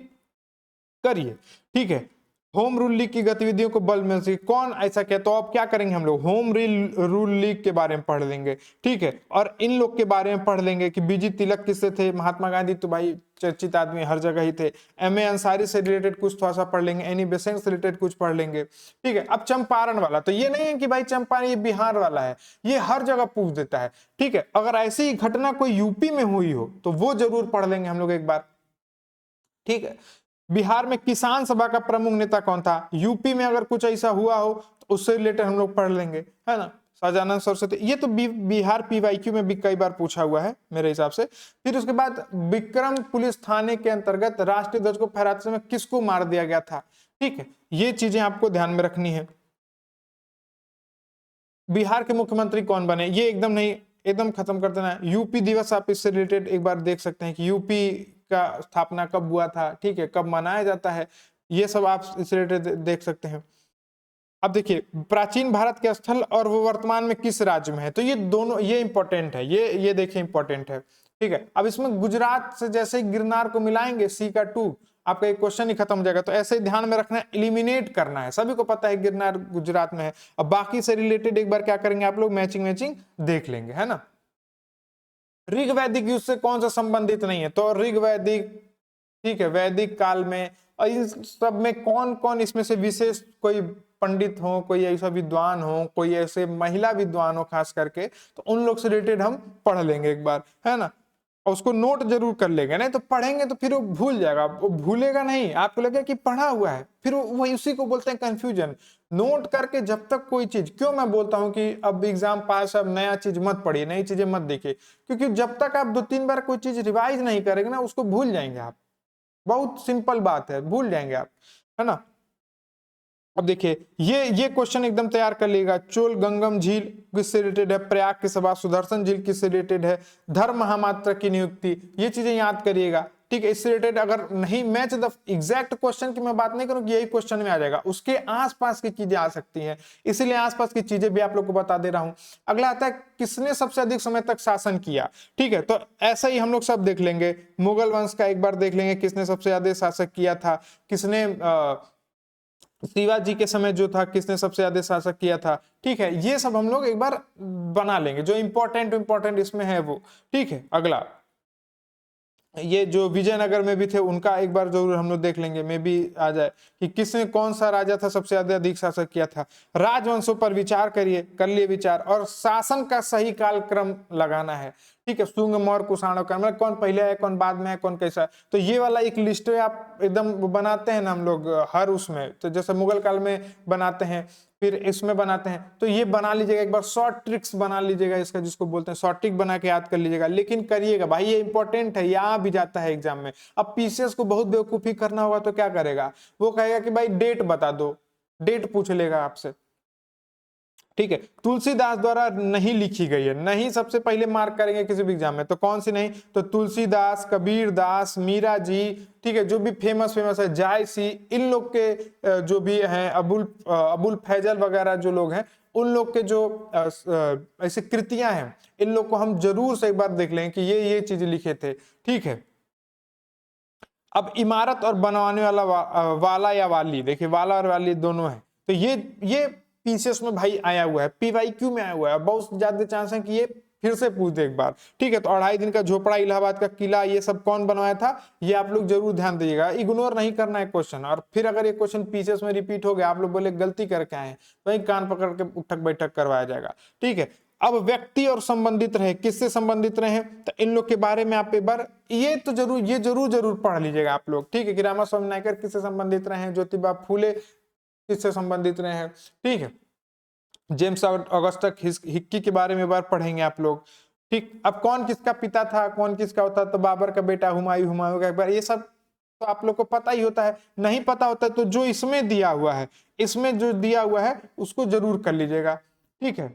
करिए, ठीक है। होम रूल लीग की गतिविधियों को बल मिल सके, कौन ऐसा कहता, तो अब क्या करेंगे हम लोग होम रूल लीग के बारे में पढ़ लेंगे, ठीक है। और इन लोग के बारे में पढ़ लेंगे कि बीजी तिलक किससे थे, महात्मा गांधी तो भाई चर्चित आदमी हर जगह ही थे। एम.ए. अंसारी से रिलेटेड कुछ थोड़ा सा पढ़ लेंगे, एनी बेसेंट से रिलेटेड कुछ पढ़ लेंगे, ठीक है। अब चंपारण वाला, तो ये नहीं है कि भाई चंपारण ये बिहार वाला है, ये हर जगह पूछ देता है, ठीक है। अगर ऐसी ही घटना कोई यूपी में हुई हो तो वो जरूर पढ़ लेंगे हम लोग एक बार, ठीक है। बिहार में किसान सभा का प्रमुख नेता कौन था, यूपी में अगर कुछ ऐसा हुआ हो तो उससे रिलेटेड हम लोग पढ़ लेंगे, है ना। सजानंद सरस्वती, ये तो बिहार पीवाईक्यू में भी कई बार पूछा हुआ है मेरे हिसाब से। फिर उसके बाद विक्रम पुलिस थाने के अंतर्गत राष्ट्रीय ध्वज को फहराते समय किसको मार दिया गया था, ठीक है। ये चीजें आपको ध्यान में रखनी है। बिहार के मुख्यमंत्री कौन बने, ये एकदम नहीं, एकदम खत्म कर देना। यूपी दिवस आप इससे रिलेटेड एक बार देख सकते हैं कि यूपी का स्थापना कब हुआ था, ठीक है, कब मनाया जाता है, ये सब आप इससे रिलेटेड देख सकते हैं। अब देखिए प्राचीन भारत के स्थल और वो वर्तमान में किस राज्य में है, तो ये दोनों, ये इंपॉर्टेंट है, ये देखिए इंपॉर्टेंट है, ठीक है। अब इसमें गुजरात से जैसे गिरनार को मिलाएंगे सी का 2, आपका एक क्वेश्चन ही खत्म हो जाएगा। तो ऐसे ही ध्यान में रखना है, एलिमिनेट करना है, सभी को पता है गिरनार गुजरात में है। अब बाकी से रिलेटेड एक बार क्या करेंगे आप लोग, मैचिंग देख लेंगे, है ना। ऋग वैदिक युग से कौन सा संबंधित नहीं है, तो ऋग वैदिक, ठीक है, वैदिक काल में, और इन सब में कौन कौन इसमें से विशेष कोई पंडित हो, कोई ऐसा विद्वान हो, कोई ऐसे महिला विद्वान हो खास करके, तो उन लोग से रिलेटेड हम पढ़ लेंगे एक बार, है ना। और उसको नोट जरूर कर लेगा, नहीं तो पढ़ेंगे तो फिर वो भूल जाएगा, वो भूलेगा नहीं, आपको लगेगा कि पढ़ा हुआ है, फिर वही उसी को बोलते हैं कंफ्यूजन। नोट करके जब तक कोई चीज, क्यों मैं बोलता हूं कि अब एग्जाम पास, अब नया चीज मत पढ़िए, नई चीजें मत देखिए, क्योंकि जब तक आप 2-3 बार कोई चीज रिवाइज नहीं करेंगे ना, उसको भूल जाएंगे आप। बहुत सिंपल बात है, भूल जाएंगे आप, है ना। अब देखिए ये क्वेश्चन एकदम तैयार कर लीजिएगा। चोल गंगम झील किससे रिलेटेड है, प्रयाग की सभा, सुदर्शन झील किससे रिलेटेड है, धर्म महामात्र की नियुक्ति, ये चीजें याद करिएगा, ठीक है। इससे रिलेटेड अगर नहीं मैच द एग्जैक्ट क्वेश्चन की मैं बात नहीं करूं कि यही क्वेश्चन में आ जाएगा, उसके आसपास की चीजें आ सकती हैं, इसीलिए आसपास की चीजें भी आप लोग को बता दे रहा हूं। अगला आता है किसने सबसे अधिक समय तक शासन किया, ठीक है। तो ऐसा ही हम लोग सब देख लेंगे, मुगल वंश का एक बार देख लेंगे किसने सबसे ज्यादा शासक किया था, किसने शिवाजी के समय जो था किसने सबसे ज्यादा शासक किया था, ठीक है। ये सब हम लोग एक बार बना लेंगे, जो इंपॉर्टेंट इसमें है वो, ठीक है। अगला ये जो विजयनगर में भी थे उनका एक बार जरूर हम लोग देख लेंगे, में भी आ जाए कि किसने, कौन सा राजा था सबसे ज्यादा अधिक शासक किया था। राजवंशों पर विचार करिए, कर लिए विचार, और शासन का सही कालक्रम लगाना है, ठीक है। शुंग, मौर्य, कुषाण का मतलब कौन पहले है, कौन बाद में है, कौन कैसा है, तो ये वाला एक लिस्ट आप एकदम बनाते हैं ना हम लोग हर उसमें, तो जैसे मुगल काल में बनाते हैं, फिर इसमें बनाते हैं, तो ये बना लीजिएगा एक बार, शॉर्ट ट्रिक्स बना लीजिएगा इसका, जिसको बोलते हैं शॉर्ट ट्रिक बना के याद कर लीजिएगा, लेकिन करिएगा भाई, ये इंपॉर्टेंट है, यहाँ भी जाता है एग्जाम में। अब पीसीएस को बहुत बेवकूफी करना होगा तो क्या करेगा, वो कहेगा कि भाई डेट बता दो, डेट पूछ लेगा आपसे, ठीक है। तुलसीदास द्वारा नहीं लिखी गई है, नहीं सबसे पहले मार्क करेंगे किसी भी एग्जाम में, तो कौन सी नहीं, तो तुलसीदास, कबीर दास, मीरा जी, ठीक है, जो भी फेमस है, जायसी, इन लोग के जो भी हैं, अबुल फैजल वगैरह जो लोग हैं, उन लोग के जो ऐसे कृतियां हैं, इन लोग को हम जरूर से एक बार देख लें कि ये चीज लिखे थे, ठीक है। अब इमारत और बनवाने वाला या वाली, देखिए वाला और वाली दोनों है, तो ये पीसीएस में भाई आया हुआ है, पीवाईक्यू में आया हुआ है, बहुत ज्यादा चांस है कि ये फिर से पूछ दे एक बार, ठीक है। तो 2.5 दिन का झोपड़ा, इलाहाबाद का किला, ये सब कौन बनवाया था, ये आप लोग जरूर ध्यान दीजिएगा, इग्नोर नहीं करना है क्वेश्चन। और फिर अगर ये क्वेश्चन पीसीएस में रिपीट हो गया, आप लोग बोले गलती करके आए, तो वही कान पकड़ के उठक बैठक करवाया जाएगा, ठीक है। अब व्यक्ति और संबंधित रहे, किससे संबंधित रहे, तो इन लोग के बारे में आप एक बार ये तो जरूर, ये जरूर पढ़ लीजिएगा आप लोग, ठीक है। कि रामास्वामी नायकर किससे संबंधित रहे हैं, ज्योतिबा फूले किससे संबंधित रहे हैं, ठीक है। जेम्स ऑगस्टस हिक्की के बारे में बार पढ़ेंगे आप लोग, ठीक। अब कौन किसका पिता था, कौन किसका होता, तो बाबर का बेटा हुमायूं का एक बार, ये सब तो आप लोग को पता ही होता है। नहीं पता होता है तो जो इसमें दिया हुआ है, इसमें जो दिया हुआ है उसको जरूर कर लीजिएगा, ठीक है।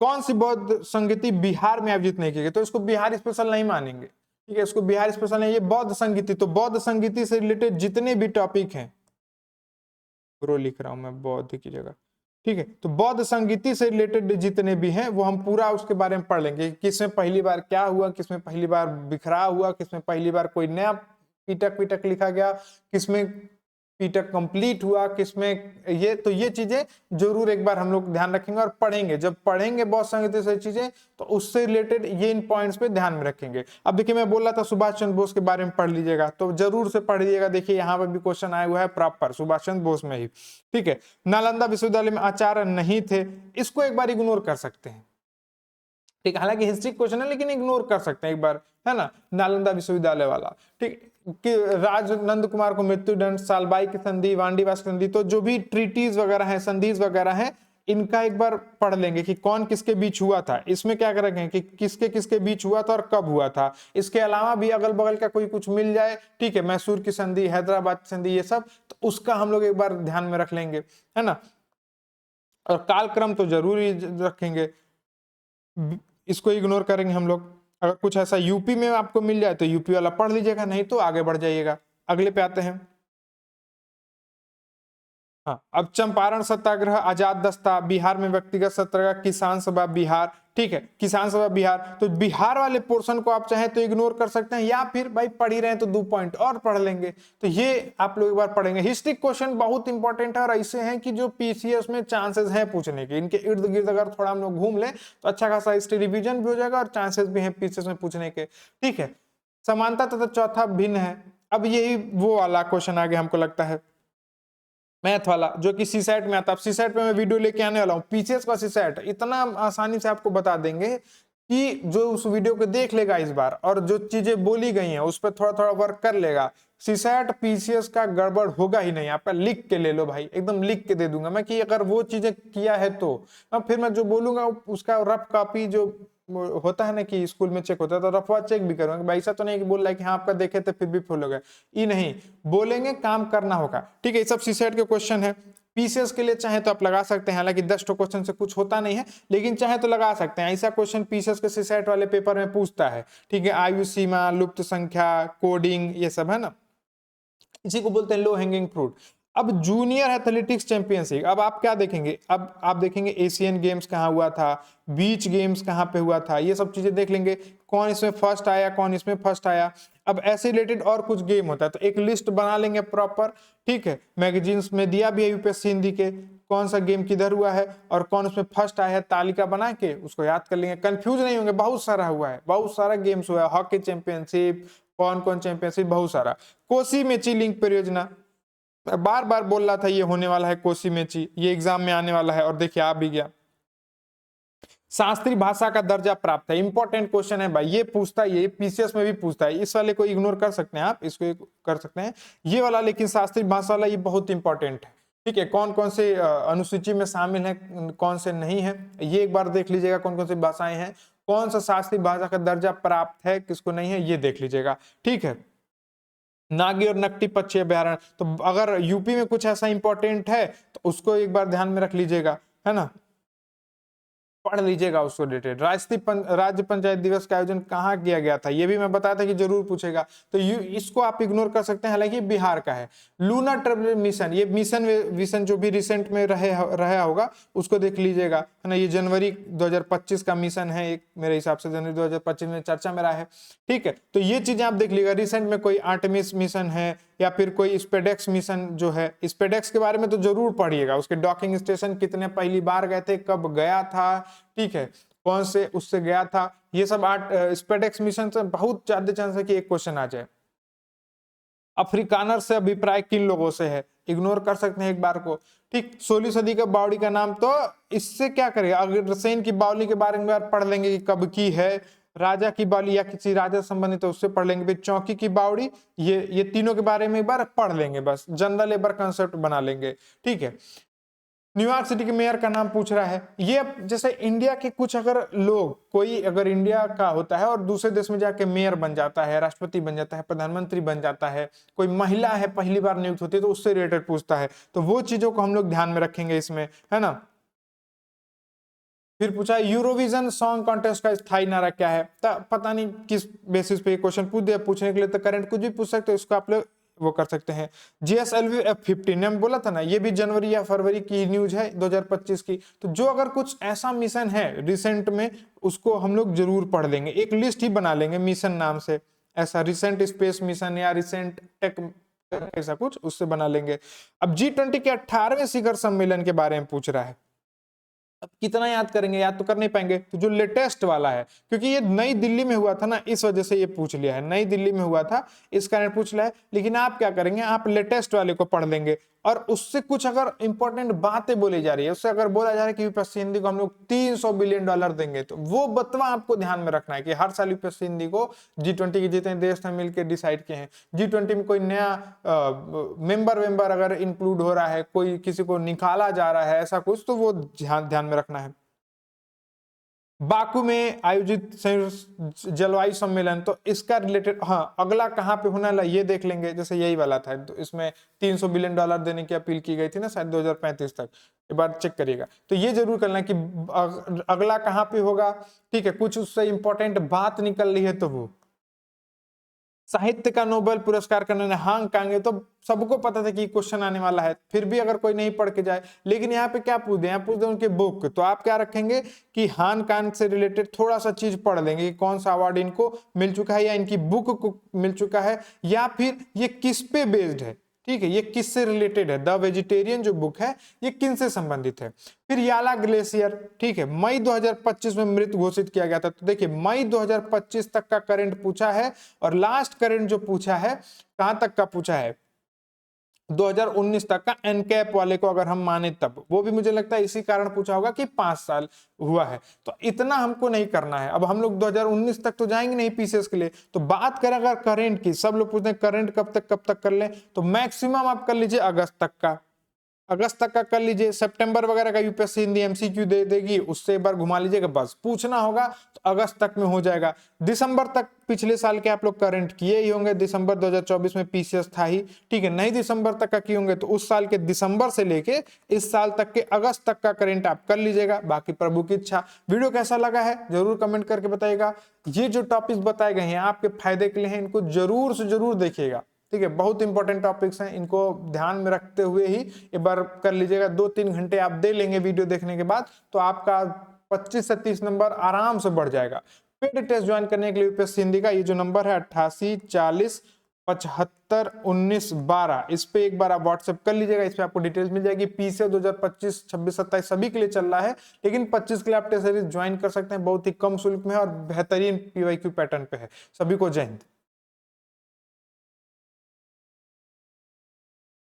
कौन सी बौद्ध संगीति बिहार में आयोजित नहीं की गई, तो इसको बिहार स्पेशल नहीं मानेंगे, ठीक है। इसको बिहार स्पेशल नहीं, ये बौद्ध संगीति, तो बौद्ध संगीति से रिलेटेड जितने भी टॉपिक हैं, प्रो लिख रहा हूं मैं बौद्ध की जगह, ठीक है। तो बौद्ध संगीति से रिलेटेड जितने भी हैं वो हम पूरा उसके बारे में पढ़ लेंगे, किसमें पहली बार क्या हुआ, किसमें पहली बार बिखराव हुआ, किसमें पहली बार कोई नया पीटक पीटक लिखा गया, किसमें पीटक कंप्लीट हुआ, किसमें ये, तो ये चीजें जरूर एक बार हम लोग ध्यान रखेंगे और पढ़ेंगे। जब पढ़ेंगे बहुत संगीत से चीजें, तो उससे रिलेटेड ये इन पॉइंट्स पे ध्यान में रखेंगे। अब देखिए मैं बोल रहा था सुभाष चंद्र बोस के बारे में पढ़ लीजिएगा, तो जरूर से पढ़ लीजिएगा, देखिए यहाँ पर भी क्वेश्चन आया हुआ है प्रॉपर सुभाष चंद्र बोस में ही, ठीक है। नालंदा विश्वविद्यालय में आचार्य नहीं थे, इसको एक बार इग्नोर कर सकते हैं, ठीक। हालांकि हिस्ट्री क्वेश्चन है लेकिन इग्नोर कर सकते हैं एक बार, है ना, नालंदा विश्वविद्यालय वाला, ठीक। कि राज नंद कुमार को मृत्युदंड, सालबाई की संधि, वांडीवास की संधि, तो जो भी ट्रीटीज वगैरह है, संधिज वगैरह है, इनका एक बार पढ़ लेंगे कि कौन किसके बीच हुआ था। इसमें क्या करेंगे कि किसके किसके बीच हुआ था और कब हुआ था। इसके अलावा भी अगल बगल का कोई कुछ मिल जाए, ठीक है, मैसूर की संधि, हैदराबाद की संधि, ये सब, तो उसका हम लोग एक बार ध्यान में रख लेंगे, है ना। और कालक्रम तो जरूर ही रखेंगे, इसको इग्नोर करेंगे हम लोग। अगर कुछ ऐसा यूपी में आपको मिल जाए तो यूपी वाला पढ़ लीजिएगा, नहीं तो आगे बढ़ जाइएगा। अगले पे आते हैं, हाँ। अब चंपारण सत्याग्रह, आजाद दस्ता, बिहार में व्यक्तिगत सत्याग्रह, किसान सभा बिहार, ठीक है, किसान सभा बिहार, तो बिहार वाले पोर्शन को आप चाहें तो इग्नोर कर सकते हैं, या फिर भाई पढ़ ही रहे हैं तो 2 पॉइंट और पढ़ लेंगे, तो ये आप लोग एक बार पढ़ेंगे। हिस्ट्री क्वेश्चन बहुत इंपॉर्टेंट है और ऐसे हैं कि जो पीसीएस में चांसेस हैं पूछने के, इनके इर्द गिर्द अगर थोड़ा हम लोग घूम लें तो अच्छा खासा हिस्ट्री रिविजन भी हो जाएगा और चांसेस भी हैं पीसीएस में पूछने के, ठीक है। समानता तथा चौथा भिन्न है, अब यही वो वाला क्वेश्चन आगे हमको लगता है, मैथ वाला जो कि सीसैट में आता है। सीसैट पे मैं वीडियो लेके आने वाला हूँ, पीसीएस का सीसैट इतना आसानी से आपको बता देंगे कि जो उस वीडियो को देख लेगा इस बार और जो चीजें बोली गई हैं उस पर थोड़ा थोड़ा वर्क कर लेगा, सीसैट पीसीएस का गड़बड़ होगा ही नहीं। आपका लिख के ले लो भाई, एकदम लिख के दे दूंगा मैं कि अगर वो चीजें किया है तो अब फिर मैं जो बोलूंगा उसका रफ कॉपी जो होता है ना कि स्कूल में चेक होता है, तो रफवा चेक भी करूंगा भाई। ऐसा तो नहीं कि बोल रहा है कि हाँ आपका देखे थे फिर भी फुल हो गया, ये नहीं बोलेंगे, काम करना होगा। ठीक है, ये सब सीसेट के क्वेश्चन है। पीसीएस के लिए चाहे तो आप लगा सकते हैं, हालांकि 10 क्वेश्चन से कुछ होता नहीं है, लेकिन चाहे तो लगा सकते हैं। ऐसा क्वेश्चन पीसीएस के सीसेट वाले पेपर में पूछता है। ठीक है, आयु सीमा, लुप्त संख्या, कोडिंग, ये सब है ना, इसी को बोलते हैं लो हैंगिंग फ्रूट। अब जूनियर एथलेटिक्स चैंपियनशिप, अब आप क्या देखेंगे, अब आप देखेंगे एशियन गेम्स कहाँ हुआ था, बीच गेम्स कहाँ पे हुआ था, ये सब चीजें देख लेंगे, कौन इसमें फर्स्ट आया, कौन इसमें फर्स्ट आया। अब ऐसे रिलेटेड और कुछ गेम होता है तो एक लिस्ट बना लेंगे प्रॉपर। ठीक है, मैगजीन्स में दिया भी है यूपीएससी हिंदी के, कौन सा गेम किधर हुआ है और कौन उसमें फर्स्ट आया है, तालिका बना के उसको याद कर लेंगे, कंफ्यूज नहीं होंगे। बहुत सारा हुआ है, बहुत सारा गेम्स हुआ है, हॉकी चैंपियनशिप, कौन कौन चैंपियनशिप, बहुत सारा। कोसी मेची लिंक परियोजना, बार बार बोल रहा था ये होने वाला है कोसी मेची, ये एग्जाम में आने वाला है और देखिए आ भी गया। शास्त्रीय भाषा का दर्जा प्राप्त है, इंपॉर्टेंट क्वेश्चन है भाई, ये पूछता है, ये पीसीएस में भी पूछता है। इस वाले को इग्नोर कर सकते हैं आप, इसको कर सकते हैं ये वाला, लेकिन शास्त्रीय भाषा वाला ये बहुत इंपॉर्टेंट है। ठीक है, कौन कौन से अनुसूची में शामिल है, कौन से नहीं है, ये एक बार देख लीजिएगा। कौन कौन सी भाषाएं हैं, कौन सा शास्त्रीय भाषा का दर्जा प्राप्त है, किसको नहीं है, ये देख लीजिएगा। ठीक है, नागी और नकटी पक्षी अभ्यारण्य, तो अगर यूपी में कुछ ऐसा इंपॉर्टेंट है तो उसको एक बार ध्यान में रख लीजिएगा, है ना, पढ़ लीजिएगा उसको रिलेटेड। राज्य पंचायत दिवस का आयोजन कहाँ किया गया था, ये भी मैं बताया था कि जरूर पूछेगा, तो इसको आप इग्नोर कर सकते हैं, हालांकि बिहार का है। लूना ट्रेवल मिशन, ये मिशन विशन जो भी रिसेंट में रहा होगा उसको देख लीजिएगा, है ना, ये जनवरी 2025 का मिशन है, एक मेरे हिसाब से जनवरी 2025 में चर्चा में रहा है। ठीक है, तो ये चीजें आप देख लीजिएगा। रिसेंट में कोई आर्टेमिस मिशन है या फिर कोई स्पेडेक्स मिशन जो है, स्पेडेक्स के बारे में तो जरूर पढ़िएगा, उसके डॉकिंग स्टेशन कितने पहली बार गए थे, कब गया था, ठीक है, कौन से उससे गया था, ये सब स्पेडेक्स मिशन से बहुत ज्यादा चांस है कि एक क्वेश्चन आ जाए। अफ्रीकानर से अभिप्राय किन लोगों से है, इग्नोर कर सकते हैं एक बार को। ठीक, 16वीं सदी का बावड़ी का नाम, तो इससे क्या करेगा, अग्रसेन की बावली के बारे में पढ़ लेंगे कि कब की है, राजा की बावली या किसी राजा संबंधित तो उससे पढ़ लेंगे, फिर चौकी की बावड़ी, ये तीनों के बारे में एक बार पढ़ लेंगे, बस जनरल एक बार कंसेप्ट बना लेंगे। ठीक है, न्यूयॉर्क सिटी के मेयर का नाम पूछ रहा है, ये अब जैसे इंडिया के कुछ अगर लोग, कोई अगर इंडिया का होता है और दूसरे देश में जाके मेयर बन जाता है, राष्ट्रपति बन जाता है, प्रधानमंत्री बन जाता है, कोई महिला है पहली बार नियुक्त होती है तो उससे रिलेटेड पूछता है, तो वो चीजों को हम लोग ध्यान में रखेंगे इसमें, है ना। फिर पूछा यूरोविजन सॉन्ग कॉन्टेस्ट का स्थायी नारा क्या है, तो पता नहीं किस बेसिस पे क्वेश्चन पूछ दिया, पूछने के लिए तो करंट कुछ भी पूछ सकते हो, इसको आप लोग वो कर सकते हैं। जीएसएलवी F-15 ने बोला था ना, ये भी जनवरी या फरवरी की न्यूज है 2025 की, तो जो अगर कुछ ऐसा मिशन है रिसेंट में उसको हम लोग जरूर पढ़ लेंगे, एक लिस्ट ही बना लेंगे मिशन नाम से, ऐसा रिसेंट स्पेस मिशन या रिसेंट टेक ऐसा कुछ उससे बना लेंगे। अब G20 के 18वें शिखर सम्मेलन के बारे में पूछ रहा है, अब कितना याद करेंगे, याद तो कर नहीं पाएंगे, तो जो लेटेस्ट वाला है, क्योंकि ये नई दिल्ली में हुआ था ना, इस वजह से ये पूछ लिया है, नई दिल्ली में हुआ था इस कारण पूछ लिया है। लेकिन आप क्या करेंगे, आप लेटेस्ट वाले को पढ़ लेंगे और उससे कुछ अगर इंपॉर्टेंट बातें बोली जा रही है, उससे अगर बोला जा रहा है कि यूपीएससी हिंदी को हम लोग $300 बिलियन देंगे, तो वो बतवा आपको ध्यान में रखना है कि हर साल यूपीएससी हिंदी को G20 के जितने देश ने मिलकर डिसाइड किए हैं, G20 में कोई नया मेंबर अगर इंक्लूड हो रहा है, कोई किसी को निकाला जा रहा है ऐसा कुछ, तो वो ध्यान में रखना है। बाकू में आयोजित संयुक्त जलवायु सम्मेलन, तो इसका रिलेटेड, हाँ अगला कहाँ पे होना है ये देख लेंगे, जैसे यही वाला था, तो इसमें $300 बिलियन देने की अपील की गई थी ना शायद 2035 तक, एक बार चेक करिएगा, तो ये जरूर करना कि अगला कहाँ पे होगा। ठीक है, कुछ उससे इंपॉर्टेंट बात निकल रही है तो वो साहित्य का नोबेल पुरस्कार करने ने हांगकांग, तो सबको पता था कि क्वेश्चन आने वाला है, फिर भी अगर कोई नहीं पढ़ के जाए, लेकिन यहाँ पे क्या पूछ दे, यहाँ पूछ दे उनके बुक, तो आप क्या रखेंगे कि हांगकांग से रिलेटेड थोड़ा सा चीज पढ़ लेंगे कि कौन सा अवार्ड इनको मिल चुका है या इनकी बुक को मिल चुका है या फिर ये किस पे बेस्ड है। ठीक है, ये किससे रिलेटेड है, द वेजिटेरियन जो बुक है ये किन से संबंधित है। फिर याला ग्लेशियर, ठीक है, मई 2025 में मृत घोषित किया गया था, तो देखिए मई 2025 तक का करंट पूछा है और लास्ट करंट जो पूछा है कहां तक का पूछा है, 2019 तक का एनकैप वाले को अगर हम माने तब, वो भी मुझे लगता है इसी कारण पूछा होगा कि 5 साल हुआ है। तो इतना हमको नहीं करना है। अब हम लोग 2019 तक तो जाएंगे नहीं पीसीएस के लिए। तो बात करें अगर करंट की, सब लोग पूछते हैं करंट कब तक कर लें, तो मैक्सिमम आप कर लीजिए अगस्त तक का, अगस्त तक का कर लीजिए। सितंबर वगैरह का यूपीएससी हिंदी एमसीक्यू दे देगी, उससे एक बार घुमा लीजिएगा, बस पूछना होगा तो अगस्त तक में हो जाएगा। दिसंबर तक पिछले साल के आप लोग करंट किए ही होंगे, दिसंबर 2024 में पीसीएस था ही, ठीक है। नहीं दिसंबर तक का किए होंगे तो उस साल के दिसंबर से लेके इस साल तक के अगस्त तक का करंट आप कर लीजिएगा, बाकी प्रभु की इच्छा। वीडियो कैसा लगा है जरूर कमेंट करके बताइएगा। ये जो टॉपिक्स बताए गए हैं आपके फायदे के लिए हैं, इनको जरूर से जरूर देखिएगा, ठीक है। बहुत इंपॉर्टेंट टॉपिक्स हैं, इनको ध्यान में रखते हुए ही एक बार कर लीजिएगा। 2-3 घंटे आप दे लेंगे वीडियो देखने के बाद, तो आपका 25 से 30 नंबर आराम से बढ़ जाएगा। पेड टेस्ट ज्वाइन करने के लिए यूपीएससी हिंदी का ये जो नंबर है 88 40 75 19 12, इस पे एक बार आप व्हाट्सएप कर लीजिएगा, इस पे आपको डिटेल्स मिल जाएगी। पीसीएस 2025 26 27 सभी के लिए चल रहा है, लेकिन 25 के लिए आप टेस्ट सीरीज ज्वाइन कर सकते हैं, बहुत ही कम शुल्क में है और बेहतरीन पीवाईक्यू पैटर्न पे है। सभी को जय हिंद।